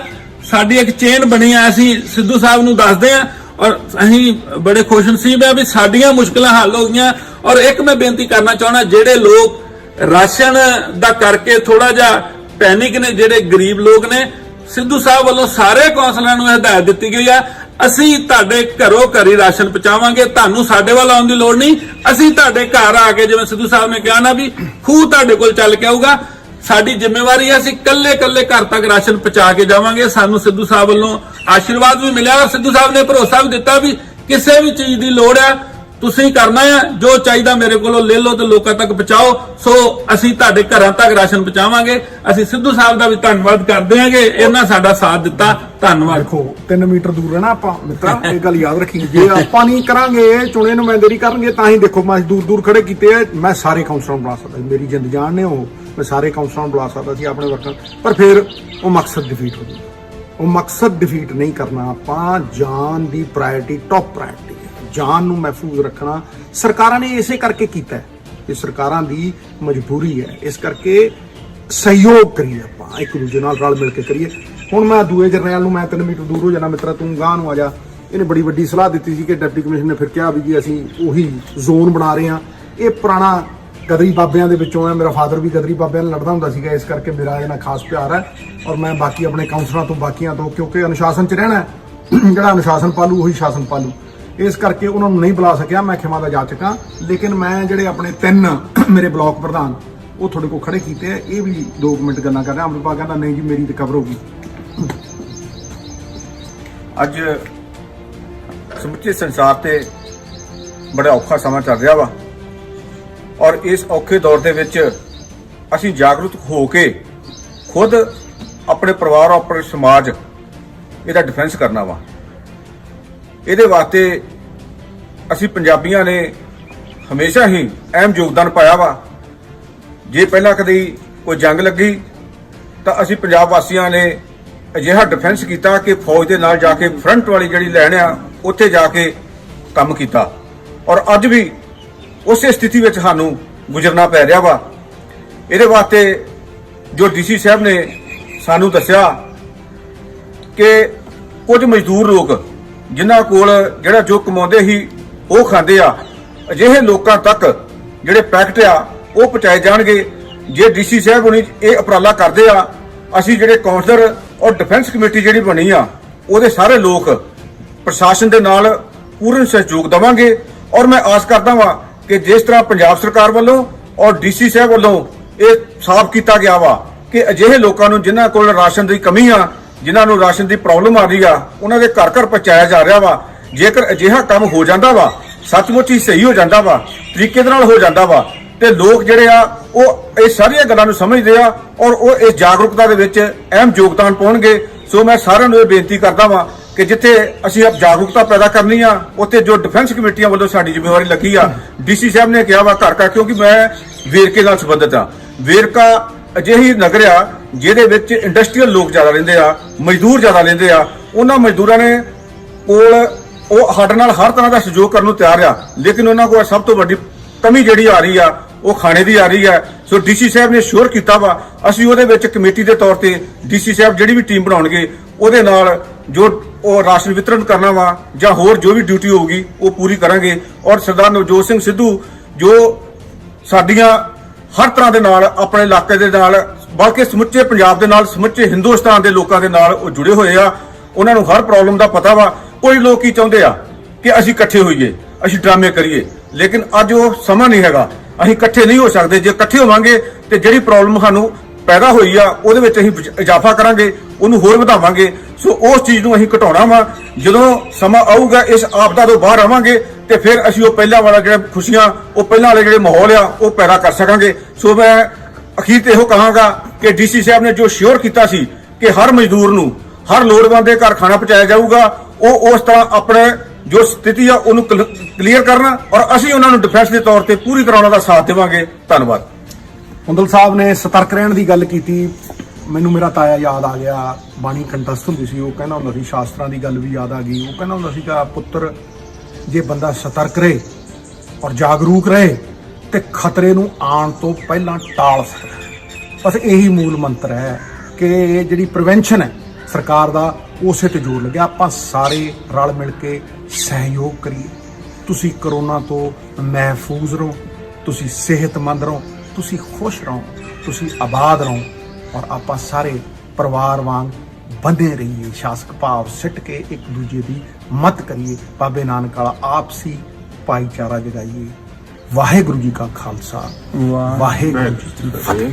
ਸਾਡੀ ਇੱਕ ਚੇਨ ਬਣੀ ਆ, ਅਸੀਂ ਸਿੱਧੂ ਸਾਹਿਬ ਨੂੰ ਦੱਸਦੇ ਆ ਔਰ ਅਸੀਂ ਬੜੇ ਖੁਸ਼ਨਸੀਬ ਆ ਵੀ ਸਾਡੀਆਂ ਮੁਸ਼ਕਲਾਂ ਹੱਲ ਹੋ ਗਈਆਂ। ਔਰ ਇੱਕ ਮੈਂ ਬੇਨਤੀ ਕਰਨਾ ਚਾਹੁੰਦਾ, ਜਿਹੜੇ ਲੋਕ ਰਾਸ਼ਨ ਦਾ ਕਰਕੇ ਥੋੜਾ ਜਿਹਾ ਪੈਨਿਕ ਨੇ, ਜਿਹੜੇ ਗਰੀਬ ਲੋਕ ਨੇ, ਸਿੱਧੂ ਸਾਹਿਬ ਵੱਲੋਂ ਸਾਰੇ ਕੌਂਸਲਰਾਂ ਨੂੰ ਹਦਾਇਤ ਦਿੱਤੀ ਗਈ ਆ, ਅਸੀਂ ਤੁਹਾਡੇ ਘਰੋਂ ਘਰੀ ਰਾਸ਼ਨ ਪਹੁੰਚਾਵਾਂਗੇ, ਤੁਹਾਨੂੰ ਸਾਡੇ ਵੱਲ ਆਉਣ ਦੀ ਲੋੜ ਨਹੀਂ। ਅਸੀਂ ਤੁਹਾਡੇ ਘਰ ਆ ਕੇ, ਜਿਵੇਂ ਸਿੱਧੂ ਸਾਹਿਬ ਨੇ ਕਿਹਾ ਨਾ ਵੀ ਖੂਹ ਤੁਹਾਡੇ ਕੋਲ ਚੱਲ ਕੇ ਆਊਗਾ, ਸਾਡੀ ਜ਼ਿੰਮੇਵਾਰੀ ਹੈ, ਅਸੀਂ ਕੱਲੇ ਘਰ ਤੱਕ ਰਾਸ਼ਨ ਪਹੁੰਚਾ ਕੇ ਜਾਵਾਂਗੇ। ਸਾਨੂੰ ਸਿੱਧੂ ਸਾਹਿਬ ਵੱਲੋਂ ਆਸ਼ੀਰਵਾਦ ਵੀ ਮਿਲਿਆ ਔਰ ਸਿੱਧੂ ਸਾਹਿਬ ਨੇ ਭਰੋਸਾ ਵੀ ਦਿੱਤਾ ਵੀ ਕਿਸੇ ਵੀ ਚੀਜ਼ ਦੀ ਲੋੜ ਆ ਤੁਸੀਂ ਕਰਨਾ ਆ, ਜੋ ਚਾਹੀਦਾ ਮੇਰੇ ਕੋਲੋਂ ਲੈ ਲਓ ਤੇ ਲੋਕਾਂ ਤੱਕ ਪਹੁੰਚਾਓ। ਸੋ ਅਸੀਂ ਤੁਹਾਡੇ ਘਰਾਂ ਤੱਕ ਰਾਸ਼ਨ ਪਹੁੰਚਾਵਾਂਗੇ। ਅਸੀਂ ਸਿੱਧੂ ਸਾਹਿਬ ਦਾ ਵੀ ਧੰਨਵਾਦ ਕਰਦੇ ਹਾਂਗੇ, ਇਹਨਾਂ ਸਾਡਾ ਸਾਥ ਦਿੱਤਾ। ਧੰਨਵਾਦ। ਦੇਖੋ 3 ਮੀਟਰ ਦੂਰ ਰਹਿਣਾ ਆਪਾਂ ਮਿੱਤਰਾ, ਇਹ ਗੱਲ ਯਾਦ ਰੱਖੀ। ਜੇ ਆਪਾਂ ਨਹੀਂ ਕਰਾਂਗੇ, ਚੁਣੇ ਨੁਮਾਇੰਦੇ ਨਹੀਂ ਕਰਨਗੇ, ਤਾਂ ਹੀ ਦੇਖੋ ਮੈਂ ਦੂਰ ਖੜੇ ਕੀਤੇ ਆ। ਮੈਂ ਸਾਰੇ ਕਾਉਂਸਲਰਾਂ ਨੂੰ ਬੁਲਾ ਸਕਦਾ, ਮੇਰੀ ਜਿੰਦ ਜਾਨ ਨੇ ਉਹ, ਮੈਂ ਸਾਰੇ ਕਾਉਂਸਲਰਾਂ ਨੂੰ ਬੁਲਾ ਸਕਦਾ ਸੀ ਆਪਣੇ ਵਰਕਰ, ਪਰ ਫਿਰ ਉਹ ਮਕਸਦ ਡਿਫੀਟ ਹੋ ਗਿਆ। ਉਹ ਮਕਸਦ ਡਿਫੀਟ ਨਹੀਂ ਕਰਨਾ ਆਪਾਂ। ਜਾਨ ਦੀ ਪ੍ਰਾਇੋਰਟੀ ਟੌਪ ਪ੍ਰਾਇੋਰਟੀ ਹੈ, ਜਾਨ ਨੂੰ ਮਹਿਫੂਜ਼ ਰੱਖਣਾ। ਸਰਕਾਰਾਂ ਨੇ ਇਸੇ ਕਰਕੇ ਕੀਤਾ ਹੈ, ਇਹ ਸਰਕਾਰਾਂ ਦੀ ਮਜਬੂਰੀ ਹੈ। ਇਸ ਕਰਕੇ ਸਹਿਯੋਗ ਕਰੀਏ, ਆਪਾਂ ਇੱਕ ਦੂਜੇ ਨਾਲ ਰਲ ਮਿਲ ਕੇ ਕਰੀਏ। ਹੁਣ ਮੈਂ ਦੂਏ ਜਰਨੈਲ ਨੂੰ, ਮੈਂ 3 ਮੀਟਰ ਦੂਰ ਹੋ ਜਾਣਾ, ਮਿੱਤਰਾ ਤੂੰ ਗਾਂਹ ਨੂੰ ਆ ਜਾ। ਇਹਨੇ ਬੜੀ ਵੱਡੀ ਸਲਾਹ ਦਿੱਤੀ ਸੀ ਕਿ ਡਿਪਟੀ ਕਮਿਸ਼ਨਰ ਨੇ ਫਿਰ ਕਿਹਾ ਵੀ ਜੀ ਅਸੀਂ ਉਹੀ ਜ਼ੋਨ ਬਣਾ ਰਹੇ ਹਾਂ। ਇਹ ਪੁਰਾਣਾ ਗਦਰੀ ਬਾਬਿਆਂ ਦੇ ਵਿੱਚੋਂ ਹੈ, ਮੇਰਾ ਫਾਦਰ ਵੀ ਗਦਰੀ ਬਾਬਿਆਂ ਨਾਲ ਲੜਦਾ ਹੁੰਦਾ ਸੀਗਾ, ਇਸ ਕਰਕੇ ਮੇਰਾ ਇਹਦੇ ਨਾਲ ਖਾਸ ਪਿਆਰ ਹੈ। ਔਰ ਮੈਂ ਬਾਕੀ ਆਪਣੇ ਕਾਉਂਸਲਰਾਂ ਤੋਂ, ਬਾਕੀਆਂ ਤੋਂ, ਕਿਉਂਕਿ ਅਨੁਸ਼ਾਸਨ 'ਚ ਰਹਿਣਾ, ਜਿਹੜਾ ਅਨੁਸ਼ਾਸਨ ਪਾਲੂ ਉਹੀ ਸ਼ਾਸਨ ਪਾਲੂ, ਇਸ ਕਰਕੇ ਉਹਨਾਂ ਨੂੰ ਨਹੀਂ ਬੁਲਾ ਸਕਿਆ। ਮੈਂ ਖਿਮਾ ਦਾ ਜਾਚਕ ਹਾਂ, ਲੇਕਿਨ ਮੈਂ ਜਿਹੜੇ ਆਪਣੇ 3 ਮੇਰੇ ਬਲਾਕ ਪ੍ਰਧਾਨ ਉਹ ਤੁਹਾਡੇ ਕੋਲ ਖੜੇ ਕੀਤੇ ਆ, ਇਹ ਵੀ 2 ਮਿੰਟ ਗੱਲਾਂ ਕਰ ਰਿਹਾ। ਅੰਮ੍ਰਿਤਪਾਲ ਕਹਿੰਦਾ ਨਹੀਂ ਜੀ ਮੇਰੀ ਤੇ ਕਵਰ ਹੋ ਗਈ। ਅੱਜ ਸਮੁੱਚੇ ਸੰਸਾਰ ਤੇ ਬੜਾ ਔਖਾ ਸਮਾਂ ਚੱਲ ਰਿਹਾ ਵਾ, ਔਰ ਇਸ ਔਖੇ ਦੌਰ ਦੇ ਵਿੱਚ ਅਸੀਂ ਜਾਗਰੂਕ ਹੋ ਕੇ ਖੁਦ ਆਪਣੇ ਪਰਿਵਾਰ, ਆਪਣੇ ਸਮਾਜ ਇਹਦਾ ਡਿਫੈਂਸ ਕਰਨਾ ਵਾ। ਇਹਦੇ ਵਾਸਤੇ ਅਸੀਂ ਪੰਜਾਬੀਆਂ ਨੇ ਹਮੇਸ਼ਾ ਹੀ ਅਹਿਮ ਯੋਗਦਾਨ ਪਾਇਆ ਵਾ। ਜੇ ਪਹਿਲਾਂ ਕਦੀ ਕੋਈ ਜੰਗ ਲੱਗੀ ਤਾਂ ਅਸੀਂ ਪੰਜਾਬ ਵਾਸੀਆਂ ਨੇ ਅਜਿਹਾ ਡਿਫੈਂਸ ਕੀਤਾ ਕਿ ਫੌਜ ਦੇ ਨਾਲ ਜਾ ਕੇ ਫਰੰਟ ਵਾਲੀ ਜਿਹੜੀ ਲਾਈਨ ਆ ਉੱਥੇ ਜਾ ਕੇ ਕੰਮ ਕੀਤਾ, ਔਰ ਅੱਜ ਵੀ ਉਸੇ ਸਥਿਤੀ ਵਿੱਚ ਸਾਨੂੰ ਗੁਜ਼ਰਨਾ ਪੈ ਰਿਹਾ ਵਾ। ਇਹਦੇ ਵਾਸਤੇ ਜੋ ਡੀਸੀ ਸਾਹਿਬ ਨੇ ਸਾਨੂੰ ਦੱਸਿਆ ਕਿ ਕੁਝ ਮਜ਼ਦੂਰ ਲੋਕ ਜਿਨ੍ਹਾਂ ਕੋਲ ਜਿਹੜਾ ਜੋ ਕਮਾਉਂਦੇ ਸੀ ਉਹ ਖਾਂਦੇ ਆ, ਅਜਿਹੇ ਲੋਕਾਂ ਤੱਕ ਜਿਹੜੇ ਪੈਕਟ ਆ ਉਹ ਪਹੁੰਚਾਏ ਜਾਣਗੇ। ਜੇ ਡੀਸੀ ਸਾਹਿਬ ਹੁਣੀ ਇਹ ਉਪਰਾਲਾ ਕਰਦੇ ਆ, ਅਸੀਂ ਜਿਹੜੇ ਕਾਉਂਸਲਰ ਔਰ ਡਿਫੈਂਸ ਕਮੇਟੀ ਜਿਹੜੀ ਬਣੀ ਆ ਉਹਦੇ ਸਾਰੇ ਲੋਕ ਪ੍ਰਸ਼ਾਸਨ ਦੇ ਨਾਲ ਪੂਰਨ ਸਹਿਯੋਗ ਦੇਵਾਂਗੇ। ਔਰ ਮੈਂ ਆਸ ਕਰਦਾ ਵਾਂ ਕਿ ਜਿਸ ਤਰ੍ਹਾਂ ਪੰਜਾਬ ਸਰਕਾਰ ਵੱਲੋਂ ਔਰ ਡੀਸੀ ਸਾਹਿਬ ਵੱਲੋਂ ਇਹ ਸਾਫ਼ ਕੀਤਾ ਗਿਆ ਵਾ ਕਿ ਅਜਿਹੇ ਲੋਕਾਂ ਨੂੰ ਜਿਨ੍ਹਾਂ ਕੋਲ ਰਾਸ਼ਨ ਦੀ ਕਮੀ ਆ, ਜਿਨ੍ਹਾਂ ਨੂੰ ਰਾਸ਼ਨ ਦੀ ਪ੍ਰੋਬਲਮ ਆ ਰਹੀ ਆ, ਉਹਨਾਂ ਦੇ ਘਰ ਘਰ ਪਹੁੰਚਾਇਆ ਜਾ ਰਿਹਾ ਵਾ। ਜੇਕਰ ਅਜਿਹਾ ਕੰਮ ਹੋ ਜਾਂਦਾ ਵਾ, ਸੱਚਮੁੱਚ ਹੀ ਸਹੀ ਹੋ ਜਾਂਦਾ ਵਾ, ਤਰੀਕੇ ਦੇ ਨਾਲ ਹੋ ਜਾਂਦਾ ਵਾ, ਤੇ ਲੋਕ ਜਿਹੜੇ ਆ ਉਹ ਇਹ ਸਾਰੀਆਂ ਗੱਲਾਂ ਨੂੰ ਸਮਝਦੇ ਆ ਔਰ ਉਹ ਇਸ ਜਾਗਰੂਕਤਾ ਦੇ ਵਿੱਚ ਅਹਿਮ ਯੋਗਦਾਨ ਪਾਉਣਗੇ। ਸੋ ਮੈਂ ਸਾਰਿਆਂ ਨੂੰ ਇਹ ਬੇਨਤੀ ਕਰਦਾ ਵਾਂ ਕਿ ਜਿੱਥੇ ਅਸੀਂ ਆਪ ਜਾਗਰੂਕਤਾ ਪੈਦਾ ਕਰਨੀ ਆ, ਉੱਥੇ ਜੋ ਡਿਫੈਂਸ ਕਮੇਟੀਆਂ ਵੱਲੋਂ ਸਾਡੀ ਜ਼ਿੰਮੇਵਾਰੀ ਲੱਗੀ ਆ, ਡੀਸੀ ਸਾਹਿਬ ਨੇ ਕਿਹਾ ਵਾ ਘਰ ਘਰ, ਕਿਉਂਕਿ ਮੈਂ ਵੇਰਕੇ ਨਾਲ ਸੰਬੰਧਿਤ ਆ। ਵੇਰਕਾ ਅਜਿਹੀ ਨਗਰ ਆ ਜਿਹਦੇ ਵਿੱਚ ਇੰਡਸਟਰੀਅਲ ਲੋਕ ਜ਼ਿਆਦਾ ਰਹਿੰਦੇ ਆ, ਮਜ਼ਦੂਰ ਜ਼ਿਆਦਾ ਰਹਿੰਦੇ ਆ। ਉਹਨਾਂ ਮਜ਼ਦੂਰਾਂ ਨੇ ਕੋਲ ਉਹ ਸਾਡੇ ਨਾਲ ਹਰ ਤਰ੍ਹਾਂ ਦਾ ਸਹਿਯੋਗ ਕਰਨ ਨੂੰ ਤਿਆਰ ਆ, ਲੇਕਿਨ ਉਹਨਾਂ ਕੋਲ ਸਭ ਤੋਂ ਵੱਡੀ ਕਮੀ ਜਿਹੜੀ ਆ ਰਹੀ ਆ ਉਹ ਖਾਣੇ ਦੀ ਆ ਰਹੀ ਹੈ। ਸੋ ਡੀਸੀ ਸਾਹਿਬ ਨੇ ਸ਼ੋਰ ਕੀਤਾ ਵਾ, ਅਸੀਂ ਉਹਦੇ ਵਿੱਚ ਕਮੇਟੀ ਦੇ ਤੌਰ ਤੇ ਡੀਸੀ ਸਾਹਿਬ ਜਿਹੜੀ ਵੀ ਟੀਮ ਬਣਾਉਣਗੇ ਉਹਦੇ ਨਾਲ ਜੋ ਉਹ ਰਾਸ਼ਨ ਵਿਤਰਨ ਕਰਨਾ ਵਾ ਜਾਂ ਹੋਰ ਜੋ ਵੀ ਡਿਊਟੀ ਹੋਊਗੀ ਉਹ ਪੂਰੀ ਕਰਾਂਗੇ। ਔਰ ਸਰਦਾਰ ਨਵਜੋਤ ਸਿੰਘ ਸਿੱਧੂ ਜੋ ਸਾਡੀਆਂ ਹਰ ਤਰ੍ਹਾਂ ਦੇ ਨਾਲ, ਆਪਣੇ ਇਲਾਕੇ ਦੇ ਨਾਲ, ਬਲਕਿ ਸਮੁੱਚੇ ਪੰਜਾਬ ਦੇ ਨਾਲ, ਸਮੁੱਚੇ ਹਿੰਦੁਸਤਾਨ ਦੇ ਲੋਕਾਂ ਦੇ ਨਾਲ ਉਹ ਜੁੜੇ ਹੋਏ ਆ। ਉਹਨਾਂ ਨੂੰ ਹਰ ਪ੍ਰੋਬਲਮ ਦਾ ਪਤਾ ਵਾ। ਕੋਈ ਲੋਕ ਕੀ ਚਾਹੁੰਦੇ ਆ ਕਿ ਅਸੀਂ ਇਕੱਠੇ ਹੋਈਏ, ਅਸੀਂ ਡਰਾਮੇ ਕਰੀਏ, ਲੇਕਿਨ ਅੱਜ ਉਹ ਸਮਾਂ ਨਹੀਂ ਹੈਗਾ। ਅਸੀਂ ਇਕੱਠੇ ਨਹੀਂ ਹੋ ਸਕਦੇ। ਜੇ ਇਕੱਠੇ ਹੋਵਾਂਗੇ ਤੇ ਜਿਹੜੀ ਪ੍ਰੋਬਲਮ ਸਾਨੂੰ ਪੈਦਾ ਹੋਈ ਆ ਉਹਦੇ ਵਿੱਚ ਅਸੀਂ ਇਜ਼ਾਫਾ ਕਰਾਂਗੇ, ਉਹਨੂੰ ਹੋਰ ਵਧਾਵਾਂਗੇ। ਸੋ ਉਸ ਚੀਜ਼ ਨੂੰ ਅਸੀਂ ਘਟਾਉਣਾ ਵਾ। ਜਦੋਂ ਸਮਾਂ ਆਊਗਾ, ਇਸ ਆਪਦਾ ਤੋਂ ਬਾਹਰ ਆਵਾਂਗੇ ਤੇ ਫਿਰ ਅਸੀਂ ਉਹ ਪਹਿਲਾਂ ਵਾਲਾ ਜਿਹੜਾ ਖੁਸ਼ੀਆਂ, ਉਹ ਪਹਿਲਾਂ ਵਾਲੇ ਜਿਹੜੇ ਮਾਹੌਲ ਆ ਉਹ ਪੈਦਾ ਕਰ ਸਕਾਂਗੇ। ਸੋ ਮੈਂ ਅਖੀਰ ਤੇ ਇਹੋ ਕਹਾਂਗਾ ਕਿ ਡੀਸੀ ਸਾਹਿਬ ਨੇ ਜੋ ਸ਼ੋਰ ਕੀਤਾ ਸੀ ਕਿ ਹਰ ਮਜ਼ਦੂਰ ਨੂੰ, ਹਰ ਲੋੜਵੰਦ ਦੇ ਘਰ ਖਾਣਾ ਪਹੁੰਚਾਇਆ ਜਾਊਗਾ, ਉਹ ਉਸ ਤਰ੍ਹਾਂ ਆਪਣੇ ਜੋ ਸਥਿਤੀ ਆ ਉਹਨੂੰ ਕਲੀਅਰ ਕਰਨਾ, ਔਰ ਅਸੀਂ ਉਹਨਾਂ ਨੂੰ ਡਿਫੈਂਸ ਦੇ ਤੌਰ ਤੇ ਪੂਰੀ ਤਰ੍ਹਾਂ ਉਹਨਾਂ ਦਾ ਸਾਥ ਦੇਵਾਂਗੇ। ਧੰਨਵਾਦ। ਹੁੰਦਲ ਸਾਹਿਬ ਨੇ ਸਤਰਕ ਰਹਿਣ ਦੀ ਗੱਲ ਕੀਤੀ। ਮੈਨੂੰ ਮੇਰਾ ਤਾਇਆ ਯਾਦ ਆ ਗਿਆ, ਬਾਣੀ ਕੰਟਸਟ ਹੁੰਦੀ ਸੀ, ਉਹ ਕਹਿੰਦਾ ਹੁੰਦਾ ਸੀ, ਸ਼ਾਸਤਰਾਂ ਦੀ ਗੱਲ ਵੀ ਯਾਦ ਆ ਗਈ। ਉਹ ਕਹਿੰਦਾ ਹੁੰਦਾ ਸੀ ਕਿ ਪੁੱਤਰ, ਜੇ ਬੰਦਾ ਸਤਰਕ ਰਹੇ ਔਰ ਜਾਗਰੂਕ ਰਹੇ ਤੇ ਖਤਰੇ ਨੂੰ ਆਉਣ ਤੋਂ ਪਹਿਲਾਂ ਟਾਲ ਸਕਦਾ। ਬਸ ਇਹੀ ਮੂਲ ਮੰਤਰ ਹੈ ਕਿ ਜਿਹੜੀ ਪ੍ਰੀਵੈਂਸ਼ਨ ਹੈ ਸਰਕਾਰ ਦਾ, ਉਸੇ ਤੇ ਜ਼ੋਰ ਲੱਗਿਆ। ਆਪਾਂ ਸਾਰੇ ਰਲ ਮਿਲ ਕੇ ਸਹਿਯੋਗ ਕਰੀਏ। ਤੁਸੀਂ ਕਰੋਨਾ ਤੋਂ ਮਹਿਫੂਜ਼ ਰਹੋ, ਤੁਸੀਂ ਸਿਹਤਮੰਦ ਰਹੋ, ਤੁਸੀਂ ਖੁਸ਼ ਰਹੋ, ਤੁਸੀਂ ਆਬਾਦ ਰਹੋ, ਔਰ ਆਪਾਂ ਸਾਰੇ ਪਰਿਵਾਰ ਵਾਂਗ ਬੰਦੇ ਰਹੀਏ। ਸ਼ਾਸਕ ਭਾਵ ਸਿੱਟ ਕੇ ਇੱਕ ਦੂਜੇ ਦੀ ਮਦਦ ਕਰੀਏ। ਬਾਬੇ ਨਾਨਕ ਵਾਲਾ ਆਪਸੀ ਭਾਈਚਾਰਾ ਜਗਾਈਏ। ਵਾਹਿਗੁਰੂ ਜੀ ਕਾ ਖਾਲਸਾ, ਵਾਹਿਗੁਰੂ ਜੀ ਕੀ ਫਤਿਹ।